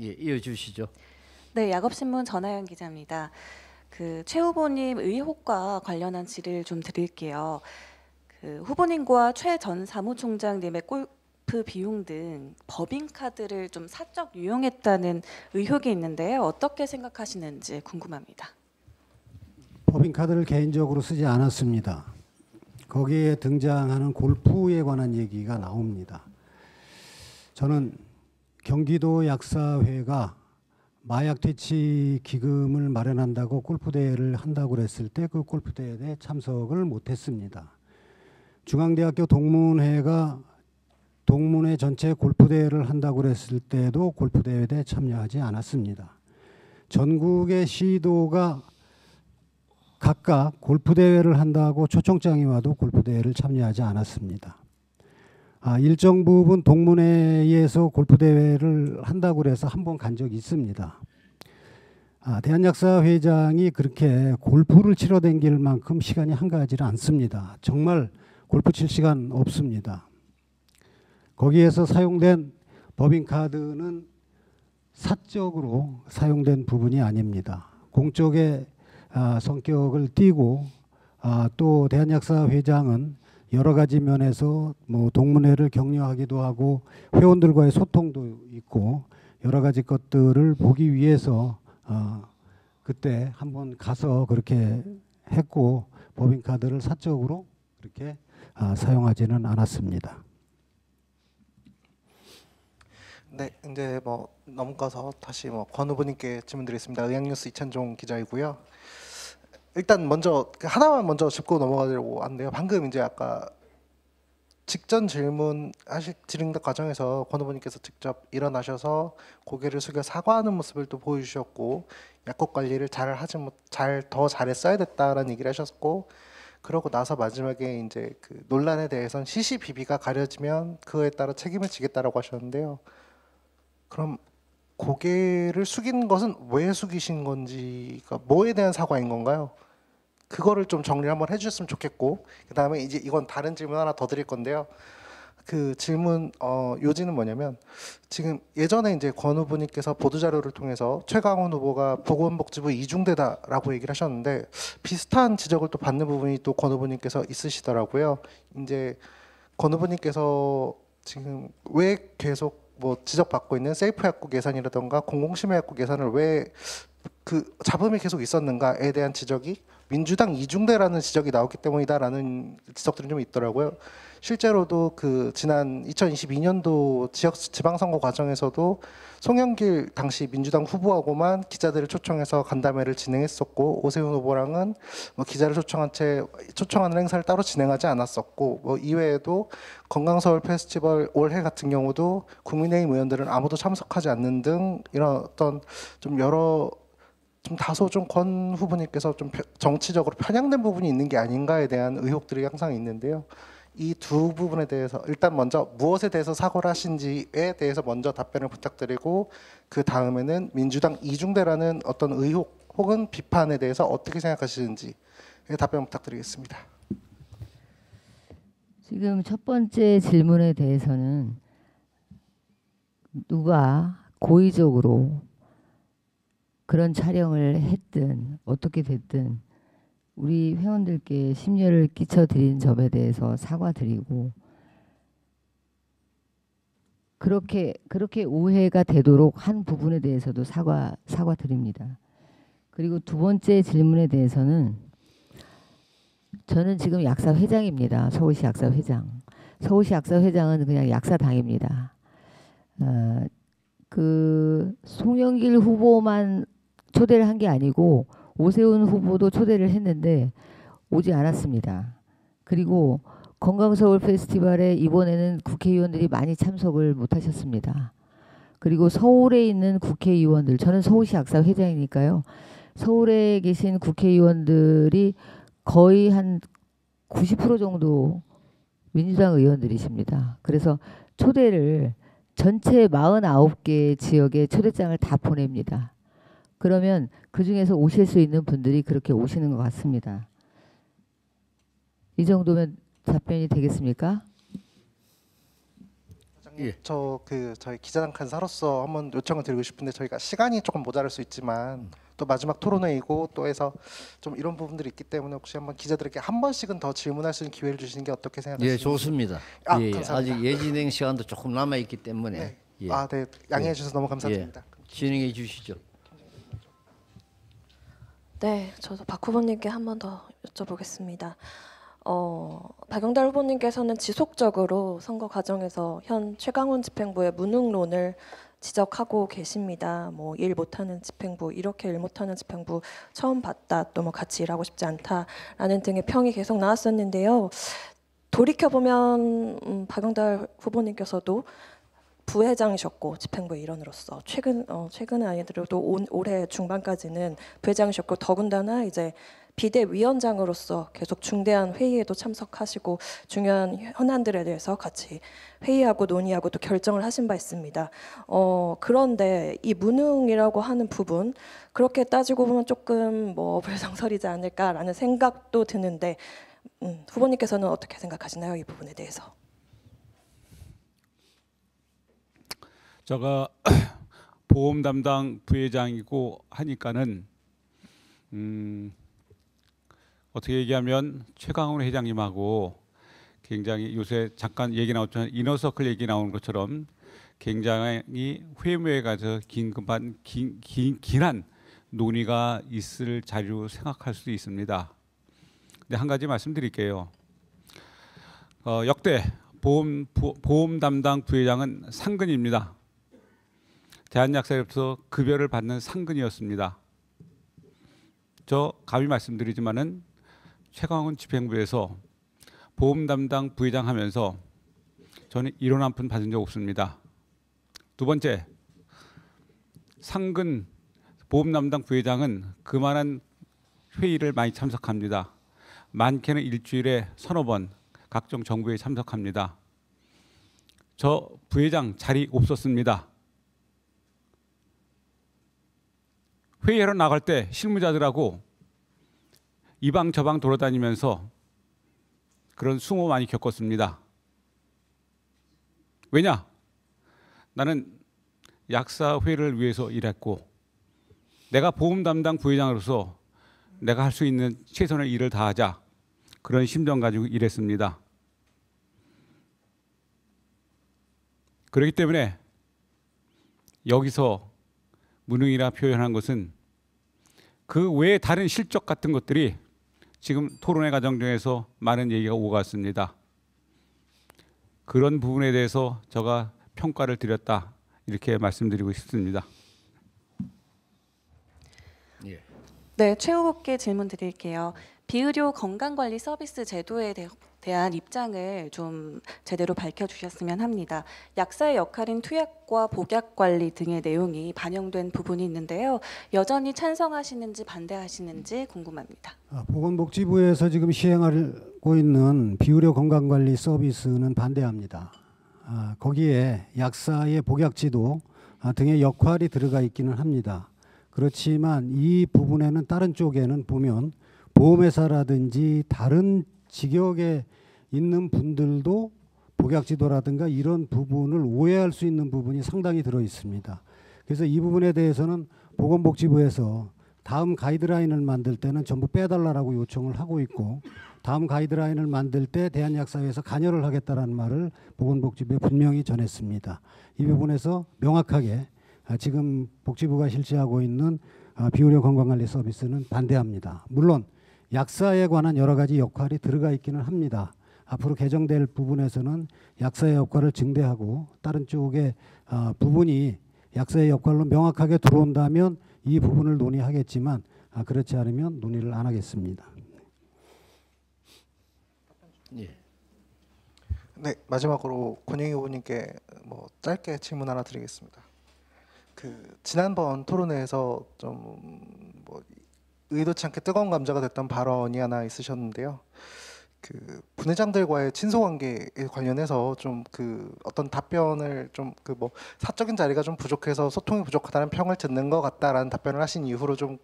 예, 이어주시죠. 네, 야곱신문 전하연 기자입니다. 그 최 후보님 의혹과 관련한 질의를 좀 드릴게요. 그 후보님과 최 전 사무총장님의 골프 비용 등 법인카드를 좀 사적 유용했다는 의혹이 있는데요. 어떻게 생각하시는지 궁금합니다. 법인카드를 개인적으로 쓰지 않았습니다. 거기에 등장하는 골프에 관한 얘기가 나옵니다. 저는 경기도 약사회가 마약 퇴치 기금을 마련한다고 골프대회를 한다고 그랬을 때 그 골프대회에 참석을 못했습니다. 중앙대학교 동문회가 동문회 전체 골프대회를 한다고 그랬을 때도 골프대회에 참여하지 않았습니다. 전국의 시도가 각각 골프대회를 한다고 초청장이 와도 골프대회를 참여하지 않았습니다. 일정 부분 동문회에서 골프대회를 한다고 해서 한 번 간 적이 있습니다. 대한약사 회장이 그렇게 골프를 치러 다닐 만큼 시간이 한가하지 않습니다. 정말 골프 칠 시간 없습니다. 거기에서 사용된 법인카드는 사적으로 사용된 부분이 아닙니다. 공적의 성격을 띠고 또 대한약사 회장은 여러 가지 면에서 뭐 동문회를 격려하기도 하고 회원들과의 소통도 있고 여러 가지 것들을 보기 위해서 그때 한번 가서 그렇게 했고 법인카드를 사적으로 그렇게 사용하지는 않았습니다. 네, 이제 뭐 넘어가서 다시 권 후보님께 질문드리겠습니다. 의학뉴스 이찬종 기자이고요. 일단 먼저 하나만 먼저 짚고 넘어가려고 하는데요. 방금 이제 아까 직전 질문 드린 과정에서 권 후보님께서 직접 일어나셔서 고개를 숙여 사과하는 모습을 또 보여주셨고 약국 관리를 더 잘했어야 됐다라는 얘기를 하셨고 그러고 나서 마지막에 이제 그 논란에 대해서는 시시비비가 가려지면 그거에 따라 책임을 지겠다라고 하셨는데요. 그럼 고개를 숙이는 것은 왜 숙이신 건지가 뭐에 대한 사과인 건가요? 그거를 좀 정리를 한번 해주셨으면 좋겠고, 그다음에 이제 이건 다른 질문 하나 더 드릴 건데요. 그 질문 요지는 뭐냐면, 지금 예전에 이제 권 후보님께서 보도자료를 통해서 최강원 후보가 보건복지부 이중대다라고 얘기를 하셨는데, 비슷한 지적을 또 받는 부분이 또 권 후보님께서 있으시더라고요. 이제 권 후보님께서 지금 왜 계속 뭐 지적받고 있는 셀프 약국 예산이라던가 공공심해 약국 예산을 왜 그 잡음이 계속 있었는가에 대한 지적이 민주당 이중대라는 지적이 나왔기 때문이다라는 지적들이 좀 있더라고요. 실제로도 그 지난 2022년도 지방선거 과정에서도 송영길 당시 민주당 후보하고만 기자들을 초청해서 간담회를 진행했었고, 오세훈 후보랑은 뭐 기자를 초청하는 행사를 따로 진행하지 않았었고, 뭐 이외에도 건강서울 페스티벌 올해 같은 경우도 국민의힘 의원들은 아무도 참석하지 않는 등 이런 어떤 좀 다소 좀 권 후보님께서 좀 정치적으로 편향된 부분이 있는 게 아닌가에 대한 의혹들이 항상 있는데요. 이 두 부분에 대해서 일단 먼저 무엇에 대해서 사과를 하신지에 대해서 먼저 답변을 부탁드리고, 그 다음에는 민주당 이중대라는 어떤 의혹 혹은 비판에 대해서 어떻게 생각하시는지 답변 부탁드리겠습니다. 지금 첫 번째 질문에 대해서는 누가 고의적으로 그런 촬영을 했든 어떻게 됐든 우리 회원들께 심려를 끼쳐드린 점에 대해서 사과드리고, 그렇게 오해가 되도록 한 부분에 대해서도 사과드립니다. 그리고 두 번째 질문에 대해서는 저는 지금 약사 회장입니다. 서울시 약사 회장. 서울시 약사 회장은 그냥 약사당입니다. 그 송영길 후보만 초대를 한 게 아니고 오세훈 후보도 초대를 했는데 오지 않았습니다. 그리고 건강서울 페스티벌에 이번에는 국회의원들이 많이 참석을 못하셨습니다. 그리고 서울에 있는 국회의원들, 저는 서울시 약사 회장이니까요. 서울에 계신 국회의원들이 거의 한 90% 정도 민주당 의원들이십니다. 그래서 초대를 전체 49개 지역에 초대장을 다 보냅니다. 그러면 그중에서 오실 수 있는 분들이 그렇게 오시는 것 같습니다. 이 정도면 답변이 되겠습니까? 예. 저희 기자단 간사로서 한번 요청을 드리고 싶은데, 저희가 시간이 조금 모자랄 수 있지만 또 마지막 토론회이고 또 해서 좀 이런 부분들이 있기 때문에 혹시 한번 기자들에게 한 번씩은 더 질문할 수 있는 기회를 주시는 게 어떻게 생각하십니까? 예, 좋습니다. 예, 감사합니다. 아직 예진행 시간도 조금 남아 있기 때문에 네. 예. 네. 양해해 주셔서 너무 감사드립니다. 진행해 주시죠. 네, 저도 박 후보님께 한 번 더 여쭤보겠습니다. 박영달 후보님께서는 지속적으로 선거 과정에서 현 최강훈 집행부의 무능론을 지적하고 계십니다. 뭐 일 못하는 집행부, 이렇게 일 못하는 집행부 처음 봤다, 또 뭐 같이 일하고 싶지 않다라는 등의 평이 계속 나왔었는데요. 돌이켜 보면 박영달 후보님께서도 부회장이셨고 집행부의 일원으로서 최근은 아니더라도 올해 중반까지는 부회장이셨고, 더군다나 이제 비대위원장으로서 계속 중대한 회의에도 참석하시고 중요한 현안들에 대해서 같이 회의하고 논의하고 또 결정을 하신 바 있습니다. 그런데 이 무능이라고 하는 부분, 그렇게 따지고 보면 조금 뭐 불성설이지 않을까라는 생각도 드는데, 후보님께서는 어떻게 생각하시나요, 이 부분에 대해서? 제가 보험 담당 부회장이고 하니까는 어떻게 얘기하면 최강훈 회장님하고 굉장히 요새 잠깐 얘기 나왔지만 이너서클 얘기 나오는 것처럼 굉장히 회무에 가서 긴한 논의가 있을 자리로 생각할 수도 있습니다. 근데 한 가지 말씀드릴게요. 역대 보험 담당 부회장은 상근입니다. 대한약사협회에서 급여를 받는 상근이었습니다. 저 감히 말씀드리지만은 최강훈 집행부에서 보험 담당 부회장 하면서 저는 1원 한 푼 받은 적 없습니다. 두 번째, 상근 보험 담당 부회장은 그만한 회의를 많이 참석합니다. 많게는 일주일에 서너 번 각종 정부에 참석합니다. 저 부회장 자리 없었습니다. 회의하러 나갈 때 실무자들하고 이방 저방 돌아다니면서 그런 수모 많이 겪었습니다. 왜냐? 나는 약사회를 위해서 일했고 내가 보험 담당 부회장으로서 내가 할 수 있는 최선의 일을 다하자, 그런 심정 가지고 일했습니다. 그렇기 때문에 여기서 무능이라 표현한 것은 그 외에 다른 실적 같은 것들이 지금 토론회 과정 중에서 많은 얘기가 오갔습니다. 그런 부분에 대해서 제가 평가를 드렸다, 이렇게 말씀드리고 싶습니다. 예. 네, 최 후보께 질문 드릴게요. 비의료 건강관리 서비스 제도에 대한 입장을 좀 제대로 밝혀주셨으면 합니다. 약사의 역할인 투약과 복약 관리 등의 내용이 반영된 부분이 있는데요. 여전히 찬성하시는지 반대하시는지 궁금합니다. 보건복지부에서 지금 시행하고 있는 비의료 건강관리 서비스는 반대합니다. 거기에 약사의 복약지도 등의 역할이 들어가 있기는 합니다. 그렇지만 이 부분에는 다른 쪽에는 보면 보험회사라든지 다른 직역에 있는 분들도 복약지도라든가 이런 부분을 오해할 수 있는 부분이 상당히 들어 있습니다. 그래서 이 부분에 대해서는 보건복지부에서 다음 가이드라인을 만들 때는 전부 빼달라고 요청을 하고 있고, 다음 가이드라인을 만들 때 대한약사회에서 관여를 하겠다라는 말을 보건복지부에 분명히 전했습니다. 이 부분에서 명확하게 지금 복지부가 실시하고 있는 비의료 건강관리 서비스는 반대합니다. 물론 약사에 관한 여러 가지 역할이 들어가 있기는 합니다. 앞으로 개정될 부분에서는 약사의 역할을 증대하고 다른 쪽의 부분이 약사의 역할로 명확하게 들어온다면 이 부분을 논의하겠지만 그렇지 않으면 논의를 안 하겠습니다. 예. 네, 마지막으로 권영희 후보님께 뭐 짧게 질문 하나 드리겠습니다. 지난번 토론회에서 좀 뭐 의도치 않게 뜨거운 감자가 됐던 발언이 하나 있으셨는데요. 부회장들과의 친소관계에 관련해서 좀 어떤 답변을 좀 뭐 사적인 자리가 좀 부족해서 소통이 부족하다는 평을 듣는 것 같다라는 답변을 하신 이후로 좀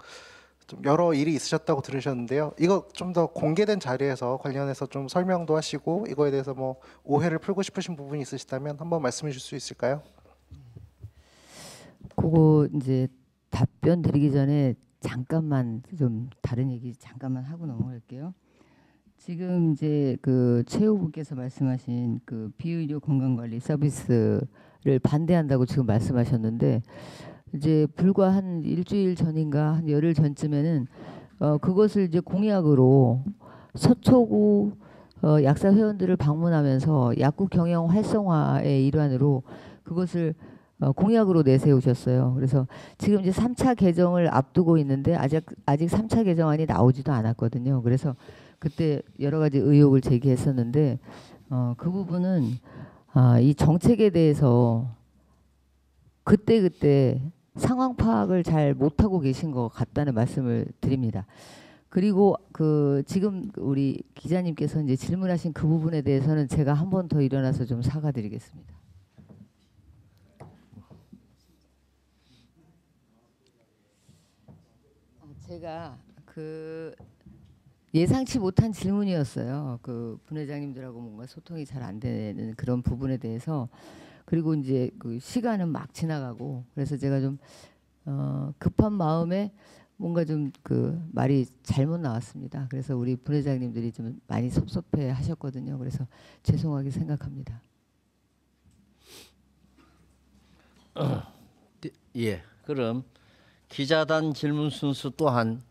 여러 일이 있으셨다고 들으셨는데요. 이거 좀 더 공개된 자리에서 관련해서 좀 설명도 하시고 이거에 대해서 뭐 오해를 풀고 싶으신 부분이 있으시다면 한번 말씀해 주실 수 있을까요? 그거 이제 답변 드리기 전에 잠깐만 좀 다른 얘기 잠깐만 하고 넘어갈게요. 지금 이제 최 후보께서 말씀하신 비의료 건강관리 서비스를 반대한다고 지금 말씀하셨는데, 이제 불과 한 일주일 전인가 한 열흘 전쯤에는 그것을 이제 공약으로 서초구 약사 회원들을 방문하면서 약국 경영 활성화의 일환으로 그것을 공약으로 내세우셨어요. 그래서 지금 이제 3차 개정을 앞두고 있는데 아직 3차 개정안이 나오지도 않았거든요. 그래서 그때 여러 가지 의혹을 제기했었는데 그 부분은 이 정책에 대해서 그때 상황 파악을 잘 못하고 계신 것 같다는 말씀을 드립니다. 그리고 지금 우리 기자님께서 이제 질문하신 그 부분에 대해서는 제가 한 번 더 일어나서 좀 사과드리겠습니다. 제가 예상치 못한 질문이었어요. 분회장님들하고 뭔가 소통이 잘 안 되는 그런 부분에 대해서. 그리고 이제 시간은 막 지나가고 그래서 제가 좀 급한 마음에 뭔가 좀 말이 잘못 나왔습니다. 그래서 우리 분회장님들이 좀 많이 섭섭해 하셨거든요. 그래서 죄송하게 생각합니다. 예. 그럼 기자단 질문 순서 또한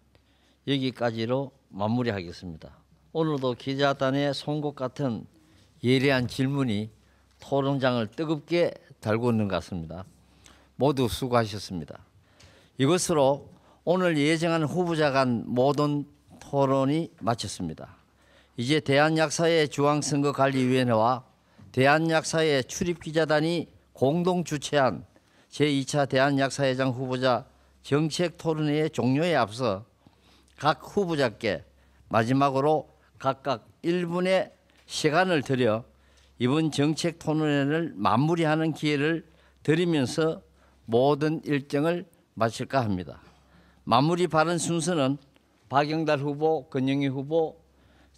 여기까지로 마무리하겠습니다. 오늘도 기자단의 송곳 같은 예리한 질문이 토론장을 뜨겁게 달고 있는 것 같습니다. 모두 수고하셨습니다. 이것으로 오늘 예정한 후보자 간 모든 토론이 마쳤습니다. 이제 대한약사회 중앙선거관리위원회와 대한약사회 출입기자단이 공동 주최한 제2차 대한약사회장 후보자 정책 토론회의 종료에 앞서 각 후보자께 마지막으로 각각 1분의 시간을 들여 이번 정책 토론회를 마무리하는 기회를 드리면서 모든 일정을 마칠까 합니다. 마무리 발언 순서는 박영달 후보, 권영희 후보,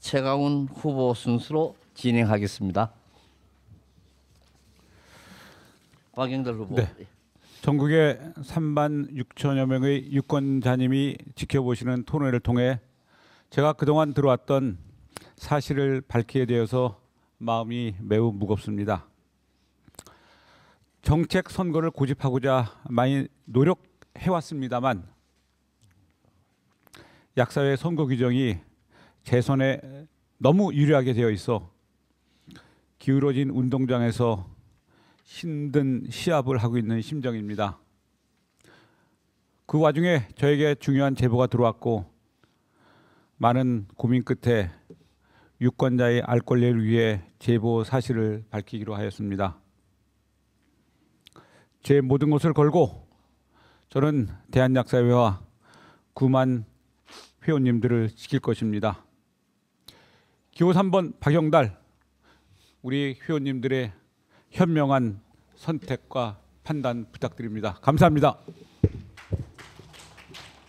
최강훈 후보 순서로 진행하겠습니다. 박영달 후보. 네. 전국의 3만 6천여 명의 유권자님이 지켜보시는 토론회를 통해 제가 그동안 들어왔던 사실을 밝히게 되어서 마음이 매우 무겁습니다. 정책 선거를 고집하고자 많이 노력해왔습니다만 약사회 선거 규정이 제 손에 너무 유리하게 되어 있어 기울어진 운동장에서 힘든 시합을 하고 있는 심정입니다. 그 와중에 저에게 중요한 제보가 들어왔고 많은 고민 끝에 유권자의 알 권리를 위해 제보 사실을 밝히기로 하였습니다. 제 모든 것을 걸고 저는 대한약사회와 9만 회원님들을 지킬 것입니다. 기호 3번 박영달, 우리 회원님들의 현명한 선택과 판단 부탁드립니다. 감사합니다.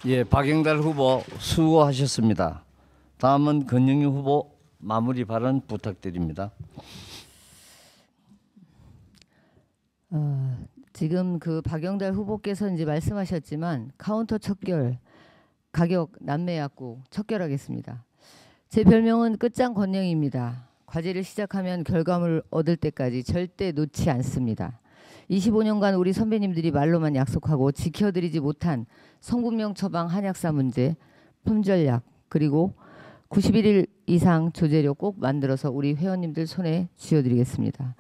예, 박영달 후보 수고하셨습니다. 다음은 권영희 후보 마무리 발언 부탁드립니다. 지금 그 박영달 후보께서 이제 말씀하셨지만 카운터 척결, 가격 난매약국 척결하겠습니다. 제 별명은 끝장 권영희입니다. 과제를 시작하면 결과물을 얻을 때까지 절대 놓지 않습니다. 25년간 우리 선배님들이 말로만 약속하고 지켜드리지 못한 성분명 처방 한약사 문제, 품절약, 그리고 91일 이상 조제료 꼭 만들어서 우리 회원님들 손에 쥐어드리겠습니다.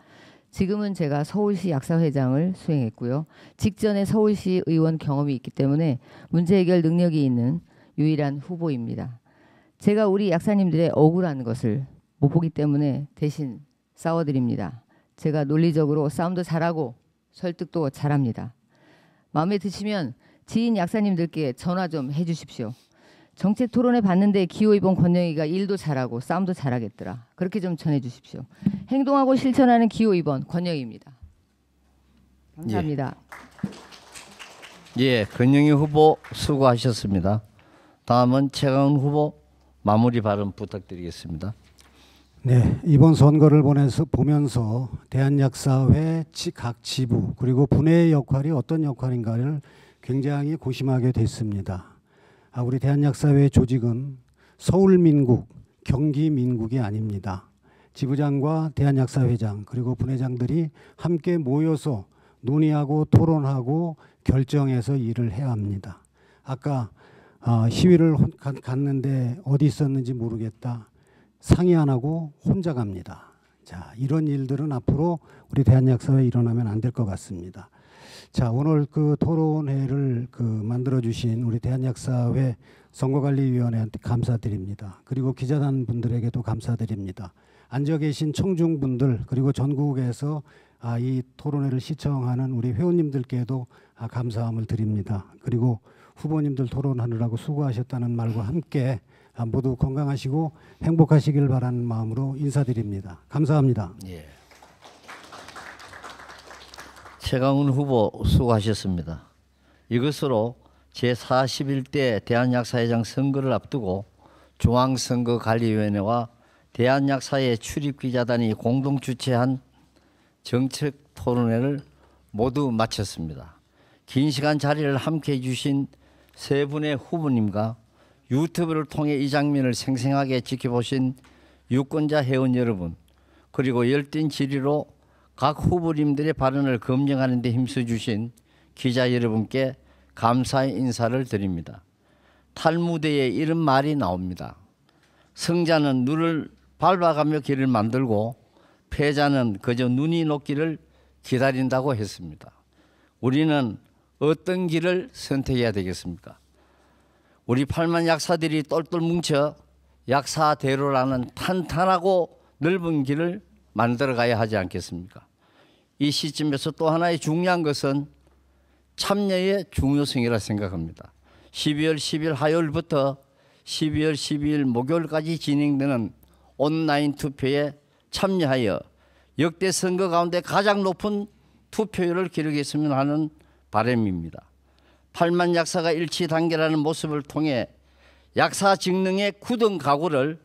지금은 제가 서울시 약사회장을 수행했고요. 직전에 서울시 의원 경험이 있기 때문에 문제 해결 능력이 있는 유일한 후보입니다. 제가 우리 약사님들의 억울한 것을 못 보기 때문에 대신 싸워드립니다. 제가 논리적으로 싸움도 잘하고 설득도 잘합니다. 마음에 드시면 지인 약사님들께 전화 좀 해주십시오. 정책 토론회 봤는데 기호 2번 권영희가 일도 잘하고 싸움도 잘하겠더라. 그렇게 좀 전해주십시오. 행동하고 실천하는 기호 2번 권영희입니다. 감사합니다. 예, 권영희 후보 수고하셨습니다. 다음은 최강훈 후보 마무리 발언 부탁드리겠습니다. 네, 이번 선거를 보면서 대한약사회 각 지부 그리고 분회의 역할이 어떤 역할인가를 굉장히 고심하게 됐습니다. 우리 대한약사회 조직은 서울민국, 경기민국이 아닙니다. 지부장과 대한약사회장 그리고 분회장들이 함께 모여서 논의하고 토론하고 결정해서 일을 해야 합니다. 아까 시위를 갔는데 어디 있었는지 모르겠다. 상의 안 하고 혼자 갑니다. 자, 이런 일들은 앞으로 우리 대한약사회에 일어나면 안 될 것 같습니다. 자, 오늘 그 토론회를 만들어 주신 우리 대한약사회 선거관리위원회한테 감사드립니다. 그리고 기자단 분들에게도 감사드립니다. 앉아 계신 청중분들 그리고 전국에서 이 토론회를 시청하는 우리 회원님들께도 감사함을 드립니다. 그리고 후보님들 토론하느라고 수고하셨다는 말과 함께 모두 건강하시고 행복하시길 바라는 마음으로 인사드립니다. 감사합니다. 예. 최강훈 후보 수고하셨습니다. 이것으로 제41대 대한약사회장 선거를 앞두고 중앙선거관리위원회와 대한약사회 출입기자단이 공동 주최한 정책 토론회를 모두 마쳤습니다. 긴 시간 자리를 함께해 주신 세 분의 후보님과 유튜브를 통해 이 장면을 생생하게 지켜보신 유권자 회원 여러분, 그리고 열띤 질의로 각 후보님들의 발언을 검증하는 데 힘써주신 기자 여러분께 감사의 인사를 드립니다. 탈무드에 이런 말이 나옵니다. 승자는 눈을 밟아가며 길을 만들고 패자는 그저 눈이 녹기를 기다린다고 했습니다. 우리는 어떤 길을 선택해야 되겠습니까? 우리 8만 약사들이 똘똘 뭉쳐 약사대로라는 탄탄하고 넓은 길을 만들어가야 하지 않겠습니까? 이 시점에서 또 하나의 중요한 것은 참여의 중요성이라 생각합니다. 12월 10일 화요일부터 12월 12일 목요일까지 진행되는 온라인 투표에 참여하여 역대 선거 가운데 가장 높은 투표율을 기록했으면 하는 바람입니다. 8만 약사가 일치 단결하는 모습을 통해 약사 직능의 굳은 각오를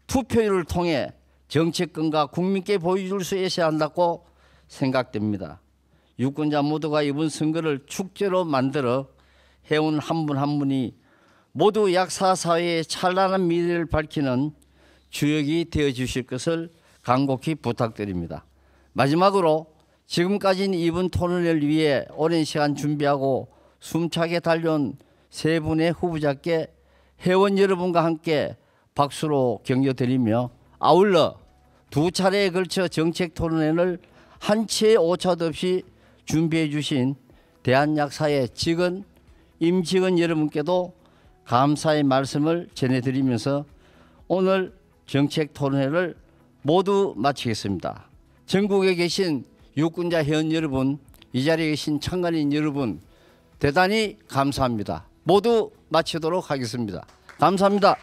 투표율을 통해 정치권과 국민께 보여줄 수 있어야 한다고 생각됩니다. 유권자 모두가 이번 선거를 축제로 만들어 해온 한 분 한 분이 모두 약사 사회의 찬란한 미래를 밝히는 주역이 되어 주실 것을 간곡히 부탁드립니다. 마지막으로 지금까지는 이번 토론회를 위해 오랜 시간 준비하고 숨차게 달려온 세 분의 후보자께 회원 여러분과 함께 박수로 격려드리며 아울러 두 차례에 걸쳐 정책 토론회를 한 치의 오차도 없이 준비해 주신 대한약사의 직원, 임직원 여러분께도 감사의 말씀을 전해드리면서 오늘 정책 토론회를 모두 마치겠습니다. 전국에 계신 유권자 회원 여러분, 이 자리에 계신 참관인 여러분 대단히 감사합니다. 모두 마치도록 하겠습니다. 감사합니다.